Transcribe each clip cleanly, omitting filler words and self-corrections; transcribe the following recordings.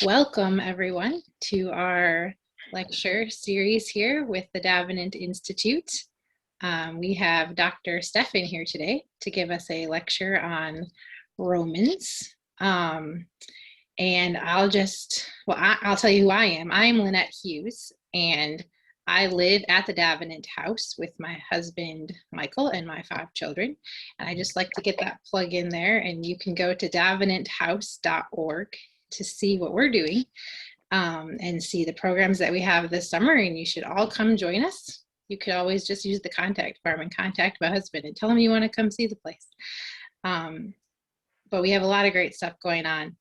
Welcome, everyone, to our lecture series here with the Davenant Institute. We have Dr. Stefan here today to give us a lecture on Romans. And I'll tell you who I am. I'm Lynette Hughes, and I live at the Davenant house with my husband, Michael, and my 5 children. And I just like to get that plug in there, and you can go to davenanthouse.org to see what we're doing and see the programs that we have this summer, and you should all come join us. You could always just use the contact form and contact my husband and tell him you want to come see the place. But we have a lot of great stuff going on.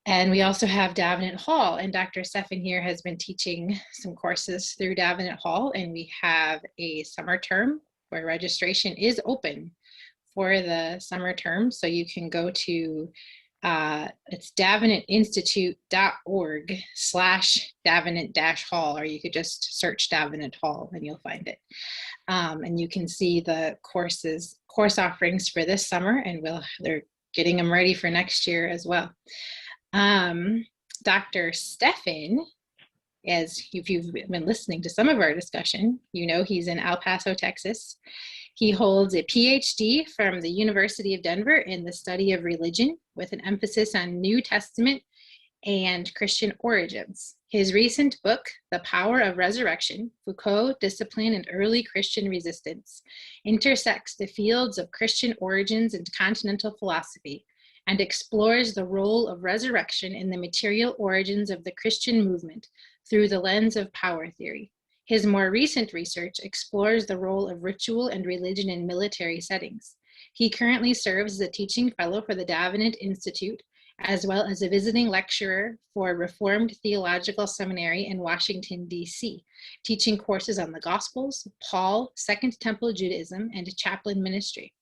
And we also have Davenant Hall, and Dr. Stefan here has been teaching some courses through Davenant Hall, and we have a summer term where registration is open for the summer term. So you can go to it's davenantinstitute.org/Davenant-Hall, or you could just search Davenant Hall and you'll find it. And you can see the course offerings for this summer, and they're getting them ready for next year as well. Dr. Stefan, if you've been listening to some of our discussion, you know he's in El Paso, Texas. He holds a PhD from the University of Denver in the study of religion with an emphasis on New Testament and Christian origins. His recent book, The Power of Resurrection, Foucault, Discipline, and Early Christian Resistance, intersects the fields of Christian origins and continental philosophy, and explores the role of resurrection in the material origins of the Christian movement through the lens of power theory. His more recent research explores the role of ritual and religion in military settings. He currently serves as a teaching fellow for the Davenant Institute, as well as a visiting lecturer for Reformed Theological Seminary in Washington, D.C., teaching courses on the Gospels, Paul, Second Temple Judaism, and chaplain ministry.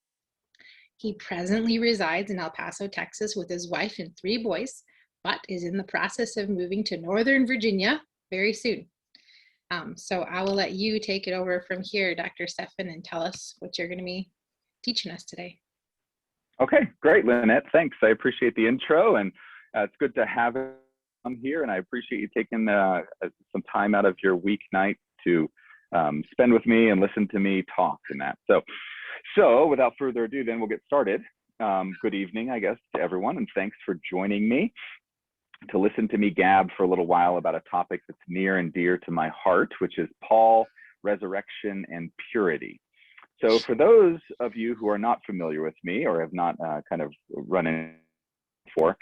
He presently resides in El Paso, Texas with his wife and 3 boys, but is in the process of moving to Northern Virginia very soon. So I will let you take it over from here, Dr. Stefan, and tell us what you're going to be teaching us today. Okay, great, Lynette. Thanks. I appreciate the intro, and it's good to have you here, and I appreciate you taking some time out of your weeknight to spend with me and listen to me talk and that. So without further ado, then we'll get started. Good evening, I guess, to everyone, and thanks for joining me to listen to me gab for a little while about a topic that's near and dear to my heart, which is Paul, resurrection, and purity. So for those of you who are not familiar with me or have not kind of run in before,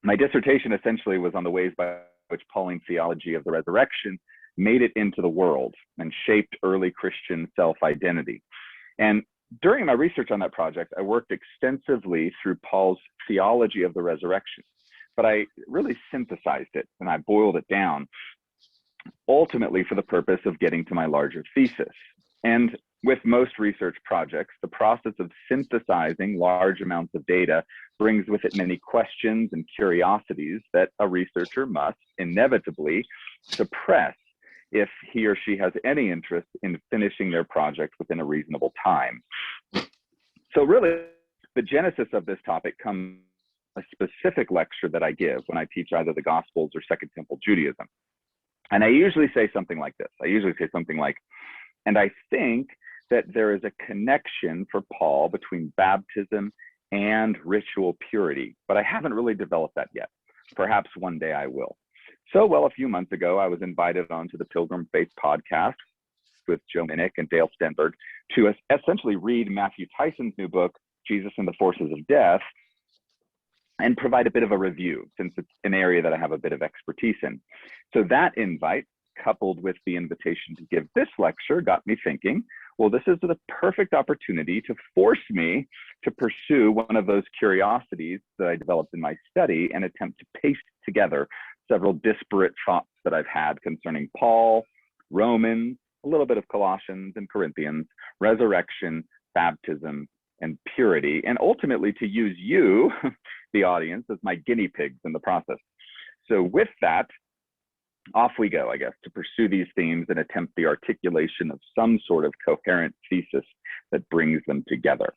my dissertation essentially was on the ways by which Pauline theology of the resurrection made it into the world and shaped early Christian self-identity. And during my research on that project, I worked extensively through Paul's theology of the resurrection, but I really synthesized it and I boiled it down, ultimately for the purpose of getting to my larger thesis. And with most research projects, the process of synthesizing large amounts of data brings with it many questions and curiosities that a researcher must inevitably suppress if he or she has any interest in finishing their project within a reasonable time. So really, the genesis of this topic comes from a specific lecture that I give when I teach either the Gospels or Second Temple Judaism. And I usually say something like this. And I think that there is a connection for Paul between baptism and ritual purity, but I haven't really developed that yet. Perhaps one day I will. So, well, a few months ago, I was invited onto the Pilgrim Faith podcast with Joe Minnick and Dale Stenberg to essentially read Matthew Tyson's new book, Jesus and the Forces of Death, and provide a bit of a review, since it's an area that I have a bit of expertise in. So that invite, coupled with the invitation to give this lecture, got me thinking, well, this is the perfect opportunity to force me to pursue one of those curiosities that I developed in my study and attempt to paste together several disparate thoughts that I've had concerning Paul, Romans, a little bit of Colossians and Corinthians, resurrection, baptism, and purity, and ultimately to use you, the audience, as my guinea pigs in the process. So with that, off we go, I guess, to pursue these themes and attempt the articulation of some sort of coherent thesis that brings them together.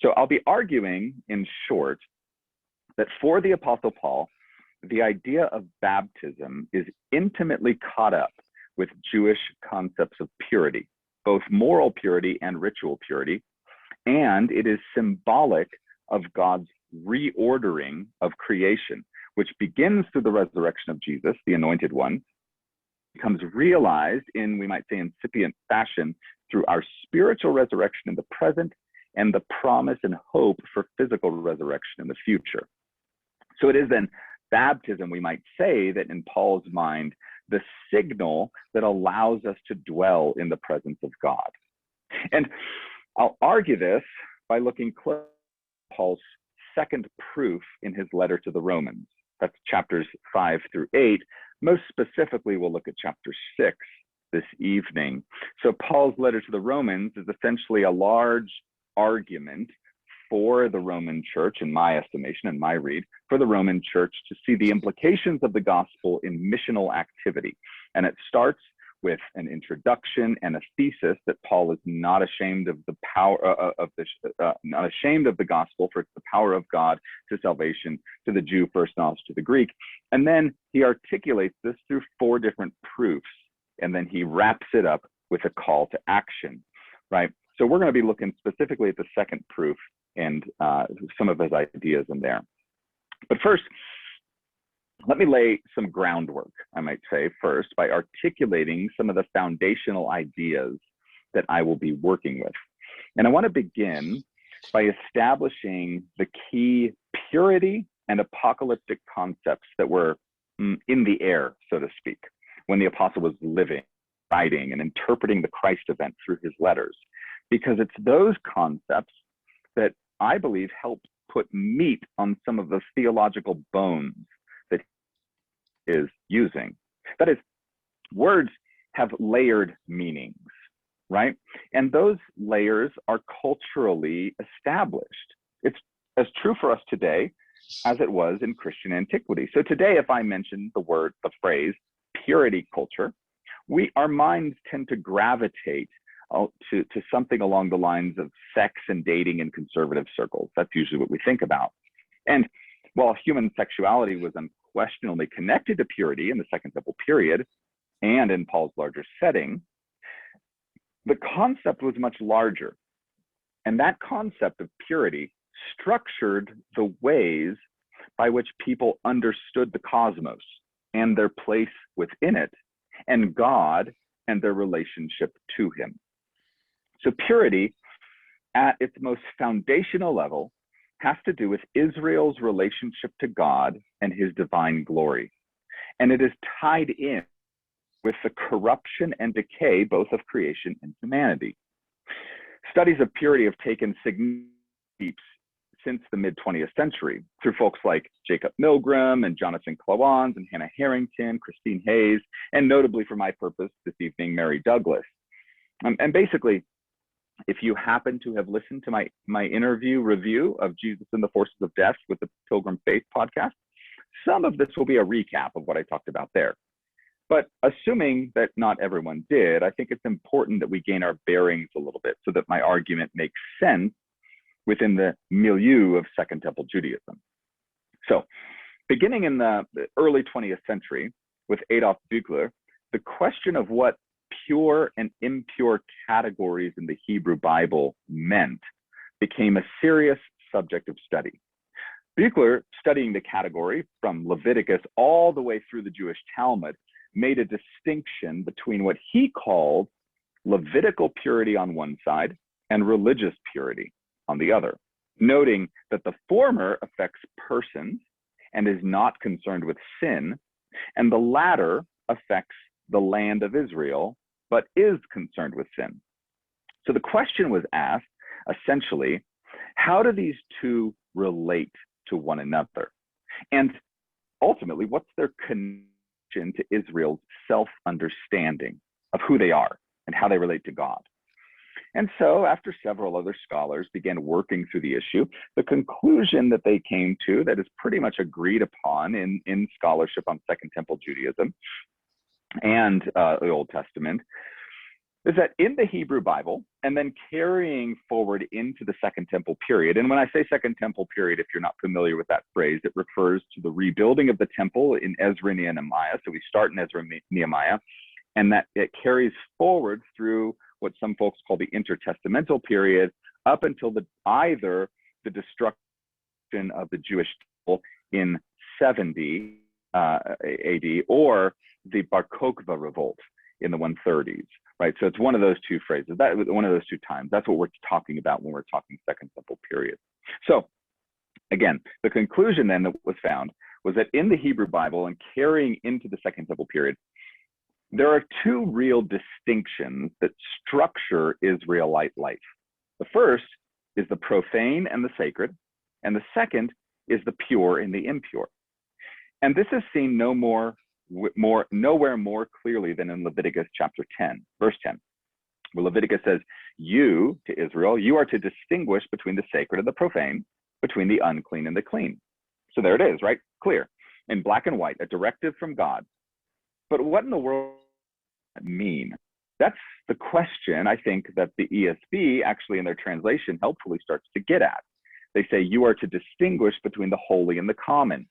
So I'll be arguing, in short, that for the Apostle Paul, the idea of baptism is intimately caught up with Jewish concepts of purity, both moral purity and ritual purity, and it is symbolic of God's reordering of creation, which begins through the resurrection of Jesus, the Anointed One, becomes realized in, we might say, incipient fashion through our spiritual resurrection in the present and the promise and hope for physical resurrection in the future. So it is then baptism, we might say, that in Paul's mind, the signal that allows us to dwell in the presence of God. And I'll argue this by looking close at Paul's second proof in his letter to the Romans. That's chapters 5 through 8. Most specifically, we'll look at chapter 6 this evening. So Paul's letter to the Romans is essentially a large argument for the Roman church, in my estimation and my read, for the Roman church to see the implications of the gospel in missional activity. And it starts with an introduction and a thesis that Paul is not ashamed of the power not ashamed of the gospel, for it's the power of God to salvation to the Jew first, and also to the Greek. And then he articulates this through 4 different proofs, and then he wraps it up with a call to action, right? So we're going to be looking specifically at the second proof and some of his ideas in there. But first, let me lay some groundwork, I might say, first by articulating some of the foundational ideas that I will be working with. And I want to begin by establishing the key purity and apocalyptic concepts that were in the air, so to speak, when the apostle was living, writing, and interpreting the Christ event through his letters. Because it's those concepts that I believe help put meat on some of the theological bones that he is using. That is, words have layered meanings, right? And those layers are culturally established. It's as true for us today as it was in Christian antiquity. So today, if I mention the phrase purity culture, our minds tend to gravitate to something along the lines of sex and dating in conservative circles. That's usually what we think about. And while human sexuality was unquestionably connected to purity in the Second Temple period and in Paul's larger setting, the concept was much larger. And that concept of purity structured the ways by which people understood the cosmos and their place within it, and God and their relationship to him. So purity, at its most foundational level, has to do with Israel's relationship to God and his divine glory. And it is tied in with the corruption and decay both of creation and humanity. Studies of purity have taken significant leaps since the mid-20th century through folks like Jacob Milgram and Jonathan Klawans and Hannah Harrington, Christine Hayes, and notably for my purpose this evening, Mary Douglas. And basically, if you happen to have listened to my interview review of Jesus and the Forces of Death with the Pilgrim Faith podcast, some of this will be a recap of what I talked about there. But assuming that not everyone did, I think it's important that we gain our bearings a little bit so that my argument makes sense within the milieu of Second Temple Judaism. So beginning in the early 20th century with Adolf Buchler, the question of what pure and impure categories in the Hebrew Bible meant became a serious subject of study. Buchler, studying the category from Leviticus all the way through the Jewish Talmud, made a distinction between what he called Levitical purity on one side and religious purity on the other, noting that the former affects persons and is not concerned with sin, and the latter affects the land of Israel, but is concerned with sin. So the question was asked, essentially, how do these two relate to one another? And ultimately, what's their connection to Israel's self-understanding of who they are and how they relate to God? And so after several other scholars began working through the issue, the conclusion that they came to that is pretty much agreed upon in scholarship on Second Temple Judaism and the Old Testament is that in the Hebrew Bible, and then carrying forward into the Second Temple period, and when I say Second Temple period, if you're not familiar with that phrase, it refers to the rebuilding of the temple in Ezra and Nehemiah. So we start in Ezra and Nehemiah, and that it carries forward through what some folks call the intertestamental period, up until either the destruction of the Jewish temple in 70 AD, or the Bar Kokhba revolt in the 130s. Right, so it's one of those two phrases, one of those two times. That's what we're talking about when we're talking Second Temple period. So again, the conclusion then that was found was that in the Hebrew Bible and carrying into the Second Temple period, there are two real distinctions that structure Israelite life. The first is the profane and the sacred, and the second is the pure and the impure. And this is seen nowhere more clearly than in Leviticus chapter 10, verse 10, where Leviticus says, you, to Israel, you are to distinguish between the sacred and the profane, between the unclean and the clean. So there it is, right? Clear, in black and white, a directive from God. But what in the world does that mean? That's the question I think that the ESV actually in their translation helpfully starts to get at. They say you are to distinguish between the holy and the common,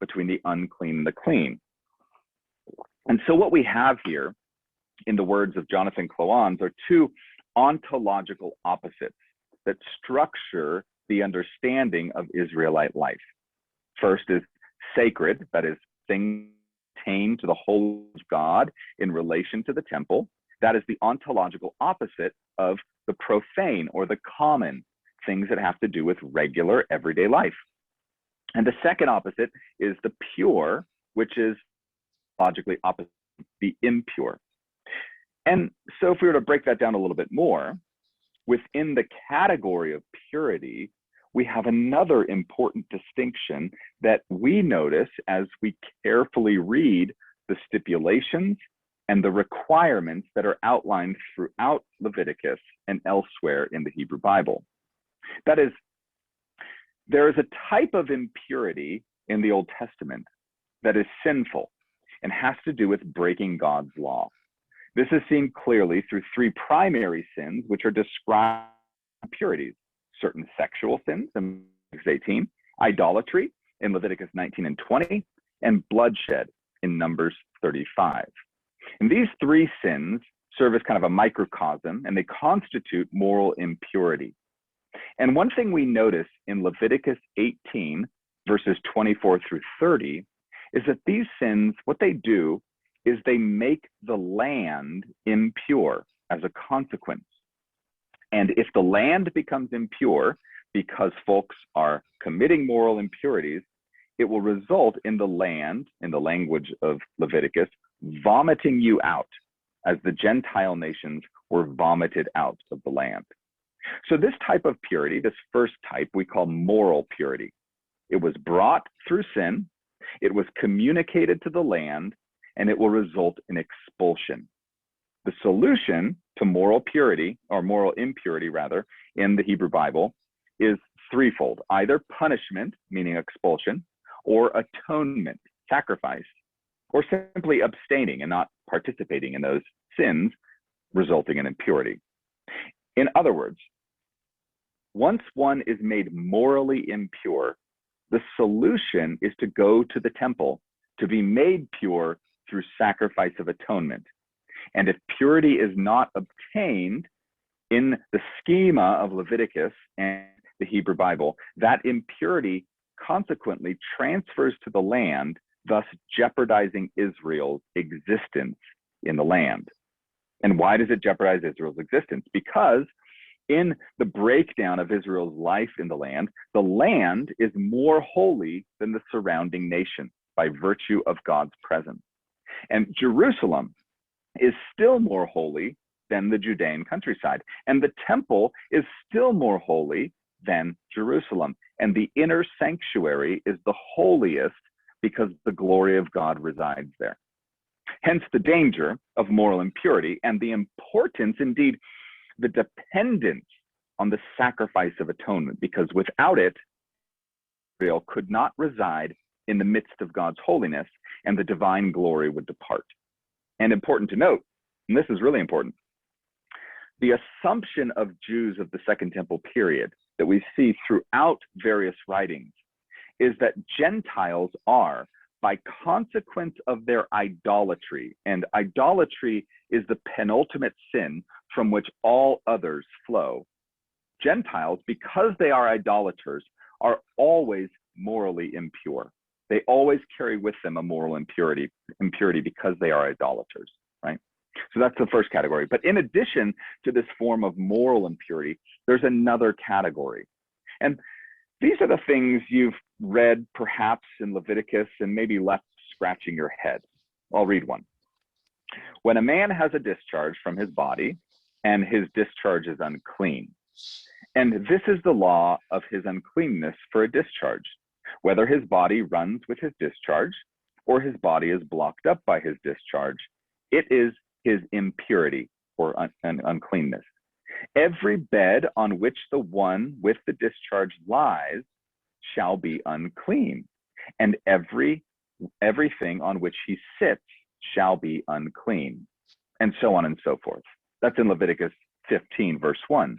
between the unclean and the clean. And so what we have here, in the words of Jonathan Cloans, are two ontological opposites that structure the understanding of Israelite life. First is sacred, that is, things pertain to the holy God in relation to the temple. That is the ontological opposite of the profane or the common, things that have to do with regular everyday life. And the second opposite is the pure, which is logically opposite, the impure. And so if we were to break that down a little bit more, within the category of purity, we have another important distinction that we notice as we carefully read the stipulations and the requirements that are outlined throughout Leviticus and elsewhere in the Hebrew Bible. That is, there is a type of impurity in the Old Testament that is sinful and has to do with breaking God's law. This is seen clearly through three primary sins, which are described as impurities: certain sexual sins in Leviticus 18, idolatry in Leviticus 19 and 20, and bloodshed in Numbers 35. And these three sins serve as kind of a microcosm, and they constitute moral impurity. And one thing we notice in Leviticus 18, verses 24 through 30, is that these sins, what they do is they make the land impure as a consequence. And if the land becomes impure because folks are committing moral impurities, it will result in the land, in the language of Leviticus, vomiting you out, as the Gentile nations were vomited out of the land. So this type of purity, this first type, we call moral purity. It was brought through sin, it was communicated to the land, and it will result in expulsion. The solution to moral purity, or moral impurity rather, in the Hebrew Bible is threefold: either punishment, meaning expulsion, or atonement, sacrifice, or simply abstaining and not participating in those sins, resulting in impurity. In other words, once one is made morally impure, the solution is to go to the temple to be made pure through sacrifice of atonement. And if purity is not obtained in the schema of Leviticus and the Hebrew Bible, that impurity consequently transfers to the land, thus jeopardizing Israel's existence in the land. And why does it jeopardize Israel's existence? Because in the breakdown of Israel's life in the land is more holy than the surrounding nation by virtue of God's presence. And Jerusalem is still more holy than the Judean countryside. And the temple is still more holy than Jerusalem. And the inner sanctuary is the holiest because the glory of God resides there. Hence the danger of moral impurity and the importance, indeed, the dependence on the sacrifice of atonement, because without it, Israel could not reside in the midst of God's holiness, and the divine glory would depart. And important to note, and this is really important, the assumption of Jews of the Second Temple period that we see throughout various writings is that Gentiles are, by consequence of their idolatry, and idolatry is the penultimate sin from which all others flow, Gentiles, because they are idolaters, are always morally impure. They always carry with them a moral impurity because they are idolaters, right? So that's the first category. But in addition to this form of moral impurity, there's another category. And these are the things you've read perhaps in Leviticus and maybe left scratching your head. I'll read one. When a man has a discharge from his body and his discharge is unclean, and this is the law of his uncleanness for a discharge, whether his body runs with his discharge or his body is blocked up by his discharge, it is his impurity or uncleanness. Every bed on which the one with the discharge lies shall be unclean, and everything on which he sits shall be unclean, and so on and so forth. That's in Leviticus 15, verse 1.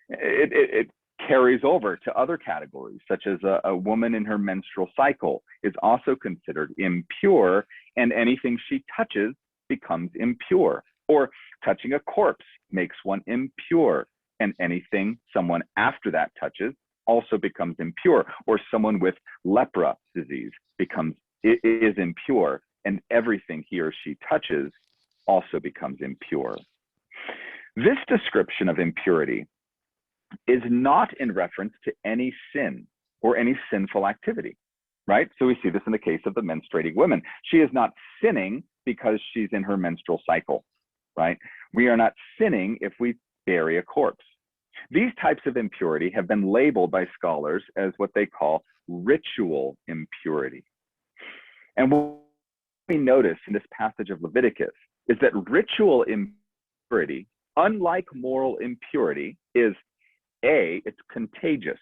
It carries over to other categories, such as a woman in her menstrual cycle is also considered impure, and anything she touches becomes impure. Or touching a corpse makes one impure, and anything someone after that touches also becomes impure. Or someone with lepra disease is impure, and everything he or she touches also becomes impure. This description of impurity is not in reference to any sin or any sinful activity, right? So we see this in the case of the menstruating woman. She is not sinning because she's in her menstrual cycle, right? We are not sinning if we bury a corpse. These types of impurity have been labeled by scholars as what they call ritual impurity. And what we notice in this passage of Leviticus is that ritual impurity, unlike moral impurity, is it's contagious.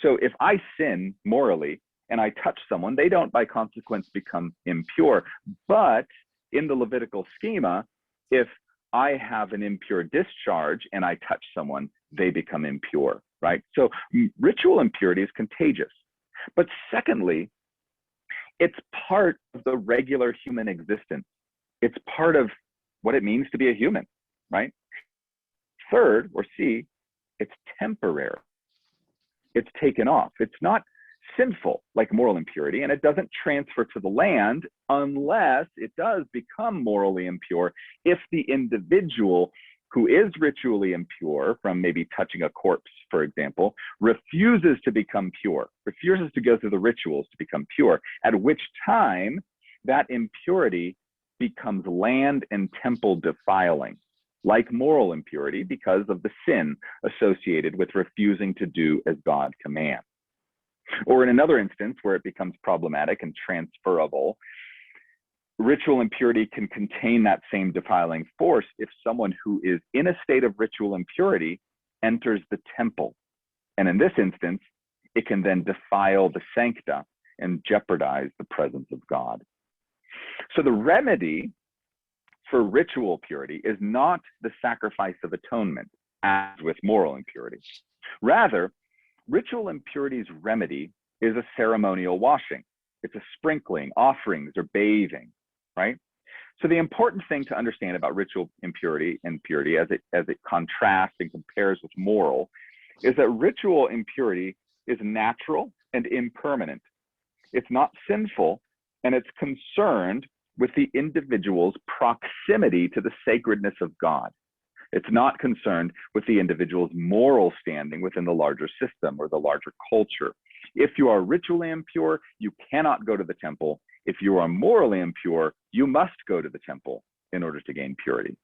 So if I sin morally and I touch someone, they don't by consequence become impure. But in the Levitical schema, if I have an impure discharge and I touch someone, they become impure, right? So ritual impurity is contagious. But secondly, it's part of the regular human existence. It's part of what it means to be a human, right? Third, or C, it's temporary. It's taken off. It's not sinful like moral impurity, and it doesn't transfer to the land unless it does become morally impure if the individual who is ritually impure from maybe touching a corpse, for example, refuses to become pure, refuses to go through the rituals to become pure, at which time that impurity becomes land and temple defiling, like moral impurity, because of the sin associated with refusing to do as God commands. Or in another instance where it becomes problematic and transferable, ritual impurity can contain that same defiling force if someone who is in a state of ritual impurity enters the temple. And in this instance, it can then defile the sancta and jeopardize the presence of God. So the remedy for ritual purity is not the sacrifice of atonement, as with moral impurity. Rather, ritual impurity's remedy is a ceremonial washing. It's a sprinkling, offerings, or bathing, right? So the important thing to understand about ritual impurity and purity as it contrasts and compares with moral is that ritual impurity is natural and impermanent. It's not sinful, and it's concerned with the individual's proximity to the sacredness of God. It's not concerned with the individual's moral standing within the larger system or the larger culture. If you are ritually impure, you cannot go to the temple. If you are morally impure, you must go to the temple in order to gain purity.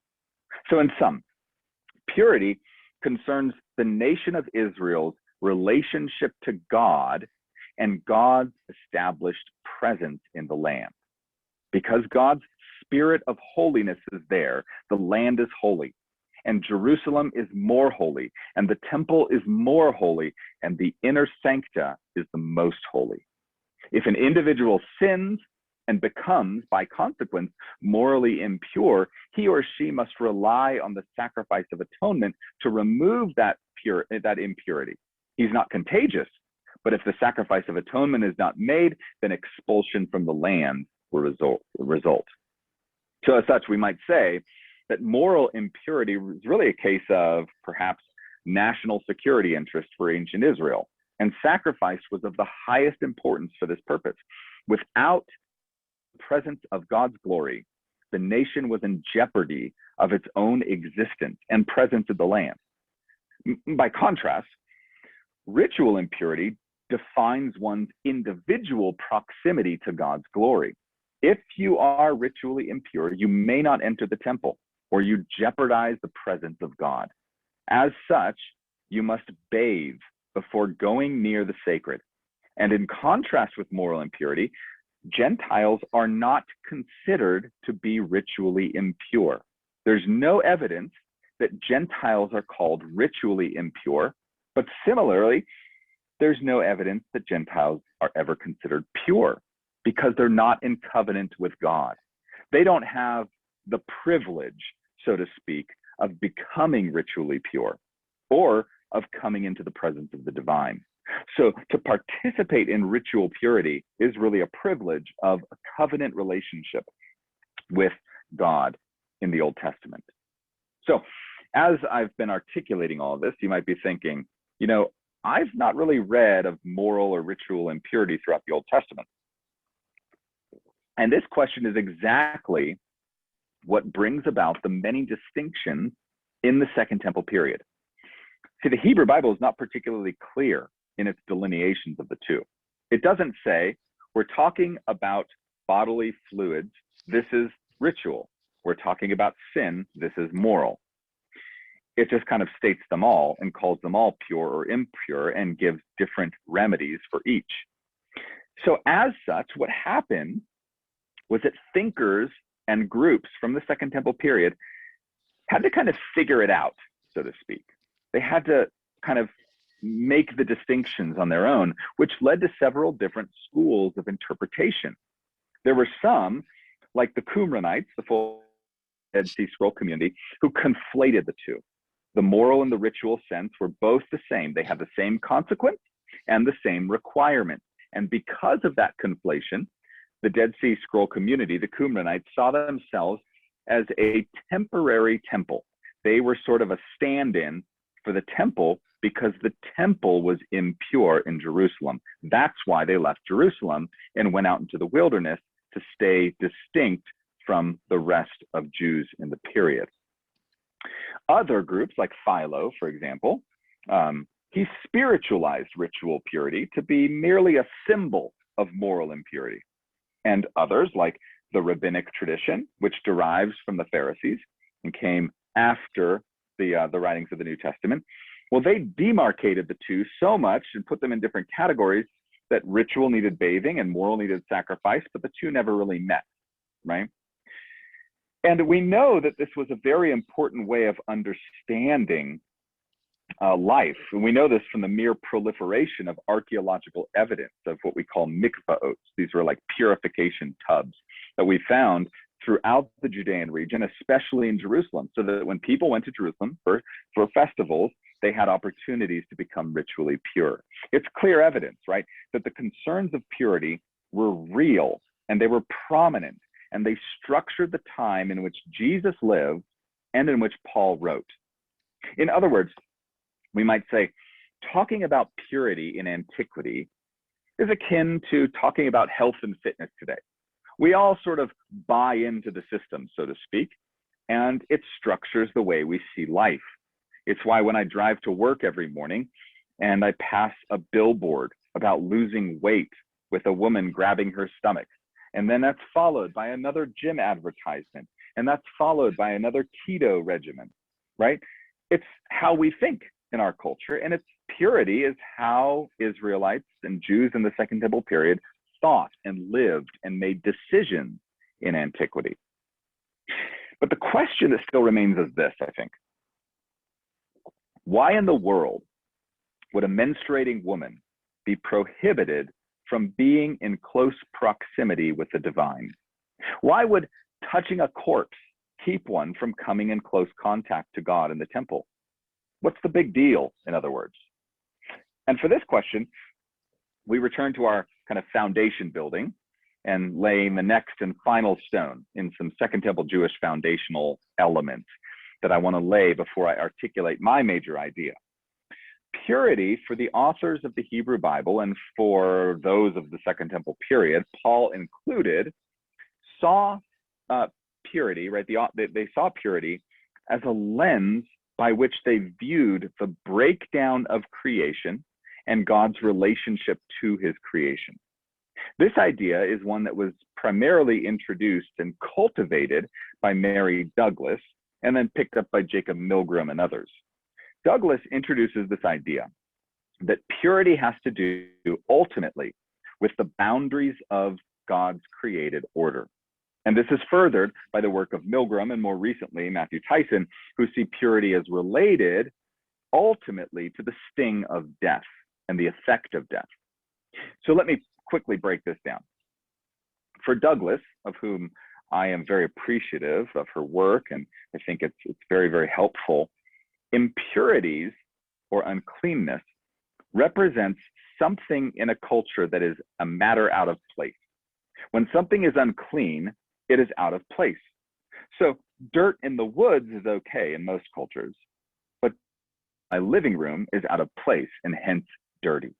So in sum, purity concerns the nation of Israel's relationship to God and God's established presence in the land. Because God's spirit of holiness is there, the land is holy, and Jerusalem is more holy, and the temple is more holy, and the inner sancta is the most holy. If an individual sins, and becomes, by consequence, morally impure, he or she must rely on the sacrifice of atonement to remove that impurity. He's not contagious, but if the sacrifice of atonement is not made, then expulsion from the land will result. So as such, we might say that moral impurity is really a case of perhaps national security interest for ancient Israel, and sacrifice was of the highest importance for this purpose. Without the presence of God's glory, the nation was in jeopardy of its own existence and presence in the land. By contrast, ritual impurity defines one's individual proximity to God's glory. If you are ritually impure, you may not enter the temple, or you jeopardize the presence of God. As such, you must bathe before going near the sacred. And in contrast with moral impurity, Gentiles are not considered to be ritually impure. There's no evidence that Gentiles are called ritually impure, but similarly, there's no evidence that Gentiles are ever considered pure because they're not in covenant with God. They don't have the privilege, so to speak, of becoming ritually pure or of coming into the presence of the divine. So to participate in ritual purity is really a privilege of a covenant relationship with God in the Old Testament. So as I've been articulating all of this, you might be thinking, you know, I've not really read of moral or ritual impurity throughout the Old Testament. And this question is exactly what brings about the many distinctions in the Second Temple period. See, the Hebrew Bible is not particularly clear in its delineations of the two. It doesn't say, we're talking about bodily fluids, this is ritual. We're talking about sin, this is moral. It just kind of states them all and calls them all pure or impure and gives different remedies for each. So as such, what happened was that thinkers and groups from the Second Temple period had to kind of figure it out, so to speak. They had to kind of make the distinctions on their own, which led to several different schools of interpretation. There were some, like the Qumranites, the full Dead Sea Scroll community, who conflated the two. The moral and the ritual sense were both the same. They had the same consequence and the same requirement. And because of that conflation, the Dead Sea Scroll community, the Qumranites, saw themselves as a temporary temple. They were sort of a stand-in for the temple because the temple was impure in Jerusalem. That's why they left Jerusalem and went out into the wilderness to stay distinct from the rest of Jews in the period. Other groups, like Philo, for example, he spiritualized ritual purity to be merely a symbol of moral impurity. And others, like the rabbinic tradition, which derives from the Pharisees and came after the writings of the New Testament, well, they demarcated the two so much and put them in different categories that ritual needed bathing and moral needed sacrifice, but the two never really met, right? And we know that this was a very important way of understanding life. And we know this from the mere proliferation of archaeological evidence of what we call mikvaot. These were like purification tubs that we found throughout the Judean region, especially in Jerusalem, so that when people went to Jerusalem for festivals, they had opportunities to become ritually pure. It's clear evidence, right, that the concerns of purity were real and they were prominent, and they structured the time in which Jesus lived and in which Paul wrote. In other words, we might say, talking about purity in antiquity is akin to talking about health and fitness today. We all sort of buy into the system, so to speak, and it structures the way we see life. It's why when I drive to work every morning and I pass a billboard about losing weight with a woman grabbing her stomach, and then that's followed by another gym advertisement, and that's followed by another keto regimen, right? It's how we think in our culture, and its purity is how Israelites and Jews in the Second Temple period thought and lived and made decisions in antiquity. But the question that still remains is this, I think. Why in the world would a menstruating woman be prohibited from being in close proximity with the divine? Why would touching a corpse keep one from coming in close contact to God in the temple? What's the big deal, in other words? And for this question, we return to our kind of foundation building and laying the next and final stone in some Second Temple Jewish foundational elements that I want to lay before I articulate my major idea. Purity, for the authors of the Hebrew Bible and for those of the Second Temple period, Paul included, saw purity, right? They saw purity as a lens by which they viewed the breakdown of creation and God's relationship to his creation. This idea is one that was primarily introduced and cultivated by Mary Douglas and then picked up by Jacob Milgrom and others. Douglas introduces this idea that purity has to do ultimately with the boundaries of God's created order. And this is furthered by the work of Milgrom and more recently Matthew Tyson, who see purity as related ultimately to the sting of death and the effect of death. So let me quickly break this down. For Douglas, of whom I am very appreciative of her work, and I think it's very, very helpful, impurities or uncleanness represents something in a culture that is a matter out of place. When something is unclean, it is out of place. So dirt in the woods is okay in most cultures, but my living room is out of place and hence dirty.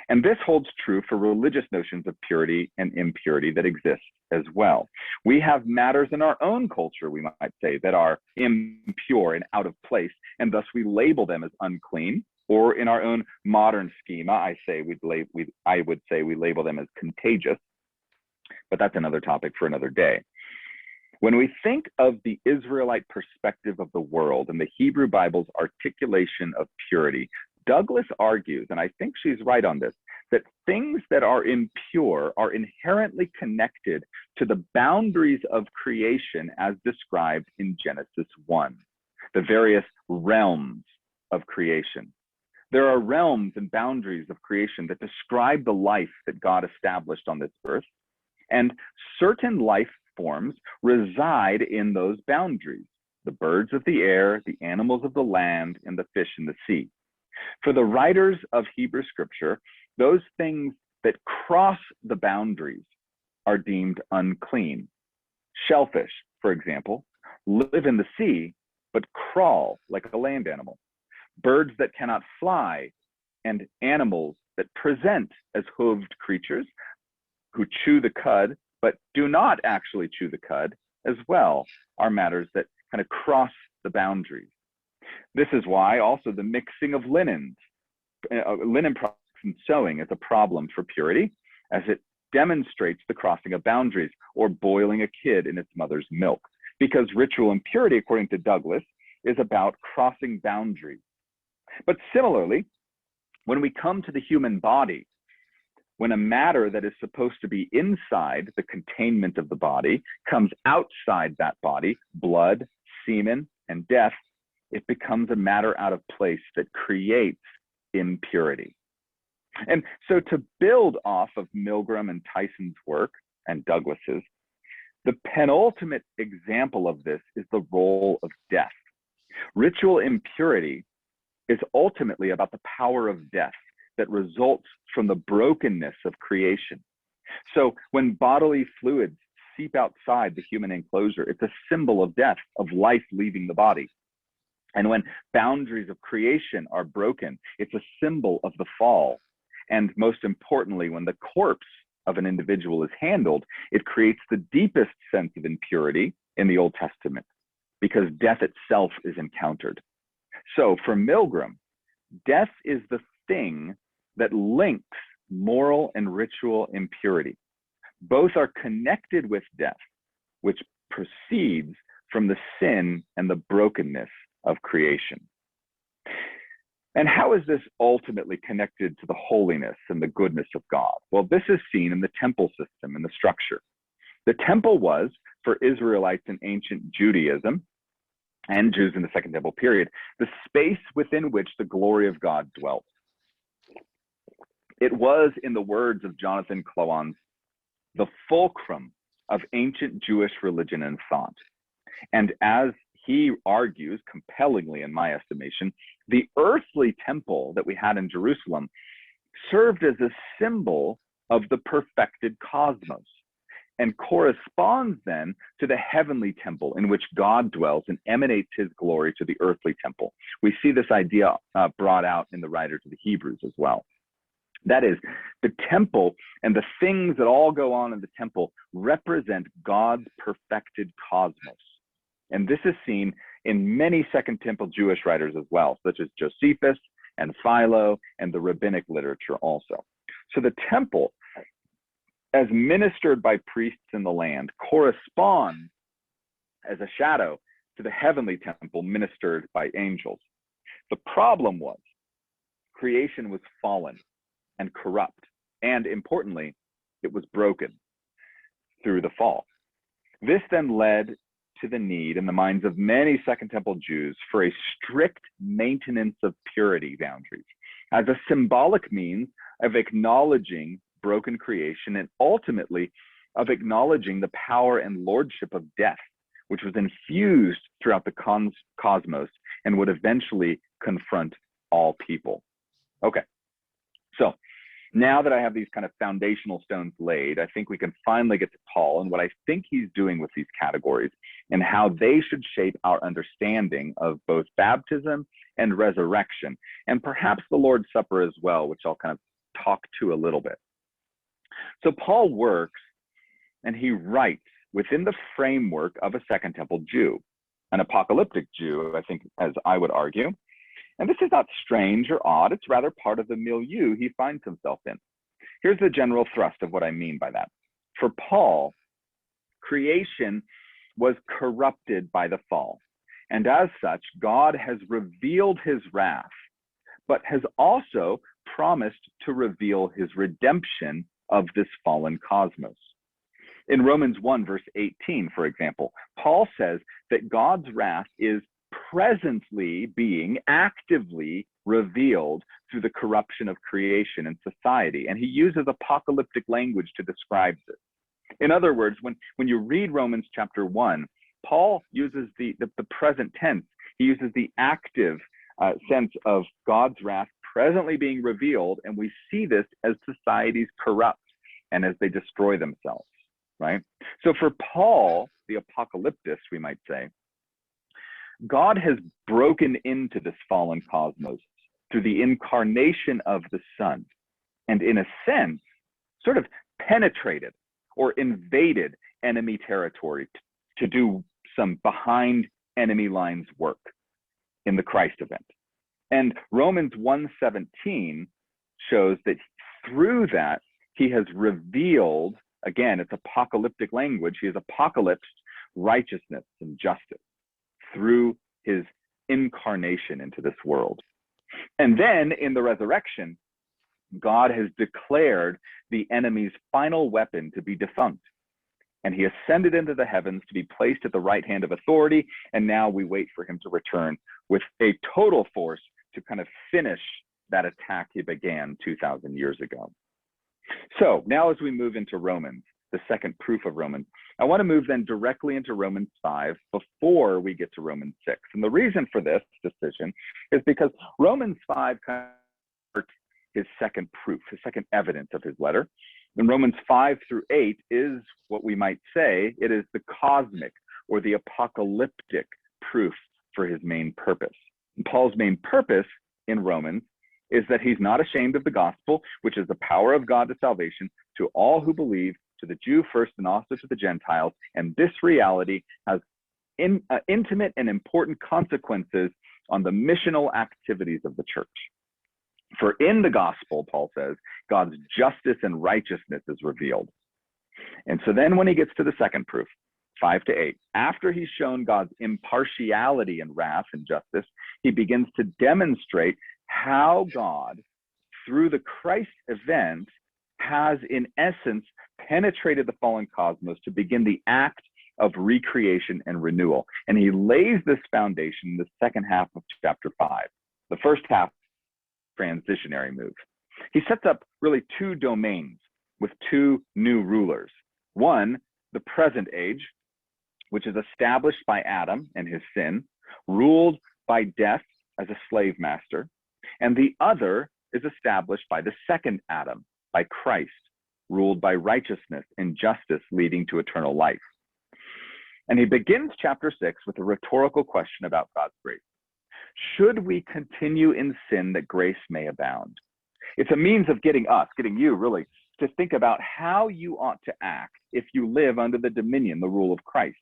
And this holds true for religious notions of purity and impurity that exist as well. We have matters in our own culture, we might say, that are impure and out of place, and thus we label them as unclean, or in our own modern schema, I would say we label them as contagious, but that's another topic for another day. When we think of the Israelite perspective of the world and the Hebrew Bible's articulation of purity, Douglas argues, and I think she's right on this, that things that are impure are inherently connected to the boundaries of creation as described in Genesis 1, the various realms of creation. There are realms and boundaries of creation that describe the life that God established on this earth, and certain life forms reside in those boundaries: the birds of the air, the animals of the land, and the fish in the sea. For the writers of Hebrew scripture, those things that cross the boundaries are deemed unclean. Shellfish, for example, live in the sea, but crawl like a land animal. Birds that cannot fly and animals that present as hooved creatures who chew the cud, but do not actually chew the cud as well, are matters that kind of cross the boundaries. This is why also the mixing of linen products and sewing is a problem for purity, as it demonstrates the crossing of boundaries, or boiling a kid in its mother's milk, because ritual impurity, according to Douglas, is about crossing boundaries. But similarly, when we come to the human body, when a matter that is supposed to be inside the containment of the body comes outside that body, blood, semen, and death, it becomes a matter out of place that creates impurity. And so to build off of Milgrom and Tyson's work, and Douglas's, the penultimate example of this is the role of death. Ritual impurity is ultimately about the power of death that results from the brokenness of creation. So when bodily fluids seep outside the human enclosure, it's a symbol of death, of life leaving the body. And when boundaries of creation are broken, it's a symbol of the fall. And most importantly, when the corpse of an individual is handled, it creates the deepest sense of impurity in the Old Testament, because death itself is encountered. So for Milgrom, death is the thing that links moral and ritual impurity. Both are connected with death, which proceeds from the sin and the brokenness of creation. And how is this ultimately connected to the holiness and the goodness of God? Well, this is seen in the temple system and the structure. The temple was, for Israelites in ancient Judaism and Jews in the Second Temple period, the space within which the glory of God dwelt. It was, in the words of Jonathan Cloans, the fulcrum of ancient Jewish religion and thought. And as he argues, compellingly in my estimation, the earthly temple that we had in Jerusalem served as a symbol of the perfected cosmos and corresponds then to the heavenly temple in which God dwells and emanates his glory to the earthly temple. We see this idea brought out in the writer to the Hebrews as well. That is, the temple and the things that all go on in the temple represent God's perfected cosmos. And this is seen in many Second Temple Jewish writers as well, such as Josephus and Philo and the rabbinic literature also. So the temple, as ministered by priests in the land, corresponds as a shadow to the heavenly temple ministered by angels. The problem was creation was fallen and corrupt, and importantly, it was broken through the fall. This then led to the need in the minds of many Second Temple Jews for a strict maintenance of purity boundaries as a symbolic means of acknowledging broken creation and ultimately of acknowledging the power and lordship of death, which was infused throughout the cosmos and would eventually confront all people. Okay, so now that I have these kind of foundational stones laid, I think we can finally get to Paul and what I think he's doing with these categories and how they should shape our understanding of both baptism and resurrection, and perhaps the Lord's Supper as well, which I'll kind of talk to a little bit. So Paul works and he writes within the framework of a Second Temple Jew, an apocalyptic Jew, I think, as I would argue. And this is not strange or odd, it's rather part of the milieu he finds himself in. Here's the general thrust of what I mean by that. For Paul, creation was corrupted by the fall. And as such, God has revealed his wrath, but has also promised to reveal his redemption of this fallen cosmos. In Romans 1, verse 18, for example, Paul says that God's wrath is presently being actively revealed through the corruption of creation and society. And he uses apocalyptic language to describe this. In other words, when you read Romans chapter 1, Paul uses the present tense. He uses the active sense of God's wrath presently being revealed, and we see this as societies corrupt and as they destroy themselves, right? So for Paul, the apocalyptist, we might say, God has broken into this fallen cosmos through the incarnation of the Son, and in a sense, sort of penetrated or invaded enemy territory to do some behind enemy lines work in the Christ event. And Romans 1:17 shows that through that, he has revealed, again, it's apocalyptic language, he has apocalypsed righteousness and justice through his incarnation into this world. And then in the resurrection, God has declared the enemy's final weapon to be defunct. And he ascended into the heavens to be placed at the right hand of authority. And now we wait for him to return with a total force to kind of finish that attack he began 2,000 years ago. So now as we move into Romans, the second proof of Romans, I want to move then directly into Romans 5 before we get to Romans 6. And the reason for this decision is because Romans 5 kind of his second proof, his second evidence of his letter. And Romans 5 through 8 is what we might say, it is the cosmic or the apocalyptic proof for his main purpose. And Paul's main purpose in Romans is that he's not ashamed of the gospel, which is the power of God to salvation to all who believe, to the Jew first and also to the Gentiles. And this reality has intimate and important consequences on the missional activities of the church. For in the gospel, Paul says, God's justice and righteousness is revealed. And so then when he gets to the second proof, 5 to 8, after he's shown God's impartiality and wrath and justice, he begins to demonstrate how God, through the Christ event, has in essence penetrated the fallen cosmos to begin the act of recreation and renewal. And he lays this foundation in the second half of chapter 5. The first half, transitionary move. He sets up really two domains with two new rulers. One, the present age, which is established by Adam and his sin, ruled by death as a slave master. And the other is established by the second Adam, by Christ, ruled by righteousness and justice, leading to eternal life. And he begins chapter 6 with a rhetorical question about God's grace. Should we continue in sin that grace may abound? It's a means of getting you really, to think about how you ought to act if you live under the dominion, the rule of Christ.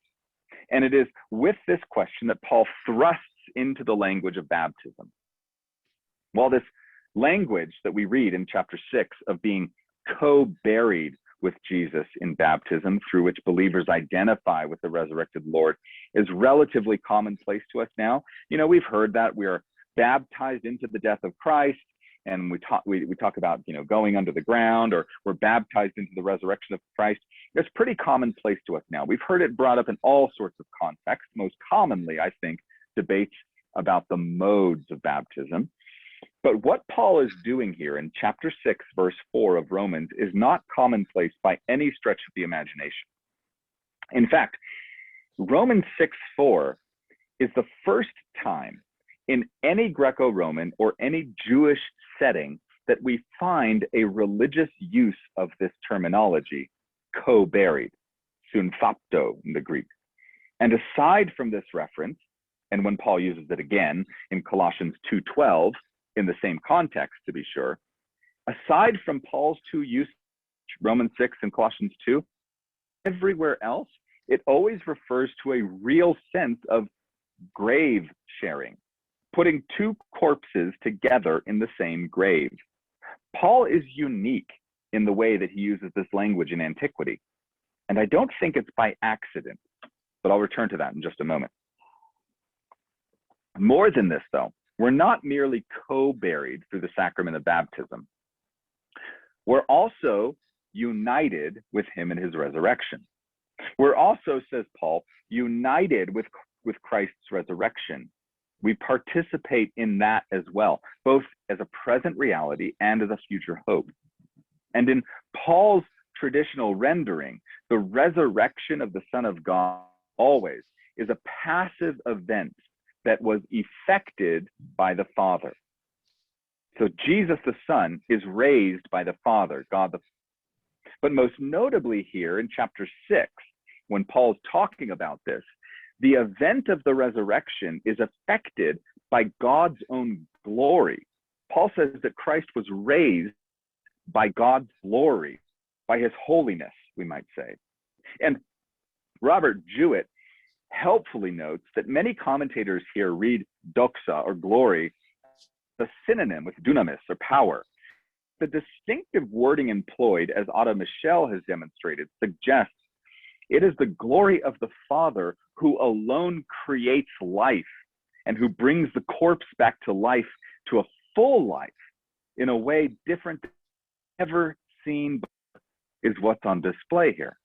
And it is with this question that Paul thrusts into the language of baptism. While this language that we read in chapter 6 of being co-buried with Jesus in baptism, through which believers identify with the resurrected Lord, is relatively commonplace to us now. You know, we've heard that we are baptized into the death of Christ, and we talk about, you know, going under the ground, or we're baptized into the resurrection of Christ. It's pretty commonplace to us now. We've heard it brought up in all sorts of contexts, most commonly, I think, debates about the modes of baptism. But what Paul is doing here in chapter 6, verse 4 of Romans is not commonplace by any stretch of the imagination. In fact, Romans 6:4 is the first time in any Greco-Roman or any Jewish setting that we find a religious use of this terminology, co-buried, sunthapto in the Greek. And aside from this reference, and when Paul uses it again in Colossians 2:12, in the same context, to be sure, aside from Paul's two uses, Romans 6 and Colossians 2, everywhere else, it always refers to a real sense of grave sharing, putting two corpses together in the same grave. Paul is unique in the way that he uses this language in antiquity, and I don't think it's by accident, but I'll return to that in just a moment. More than this, though, we're not merely co-buried through the sacrament of baptism. We're also united with him in his resurrection. We're also, says Paul, united with Christ's resurrection. We participate in that as well, both as a present reality and as a future hope. And in Paul's traditional rendering, the resurrection of the Son of God always is a passive event that was effected by the Father. So Jesus the Son is raised by the Father, God the Father. But most notably here in chapter 6, when Paul's talking about this, the event of the resurrection is affected by God's own glory. Paul says that Christ was raised by God's glory, by his holiness, we might say. And Robert Jewett helpfully notes that many commentators here read doxa, or glory, the synonym with dunamis, or power. The distinctive wording employed, as Otto Michel has demonstrated, suggests it is the glory of the Father who alone creates life and who brings the corpse back to life, to a full life, in a way different than ever seen, is what's on display here.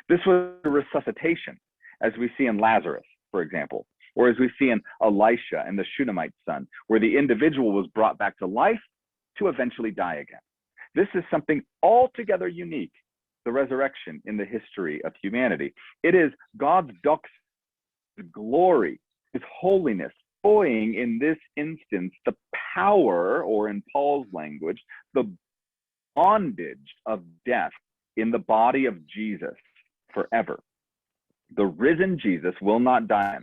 This was a resuscitation, as we see in Lazarus, for example, or as we see in Elisha and the Shunammite son, where the individual was brought back to life to eventually die again. This is something altogether unique, the resurrection in the history of humanity. It is God's glory, his holiness, showing in this instance the power, or in Paul's language, the bondage of death in the body of Jesus forever. The risen Jesus will not die.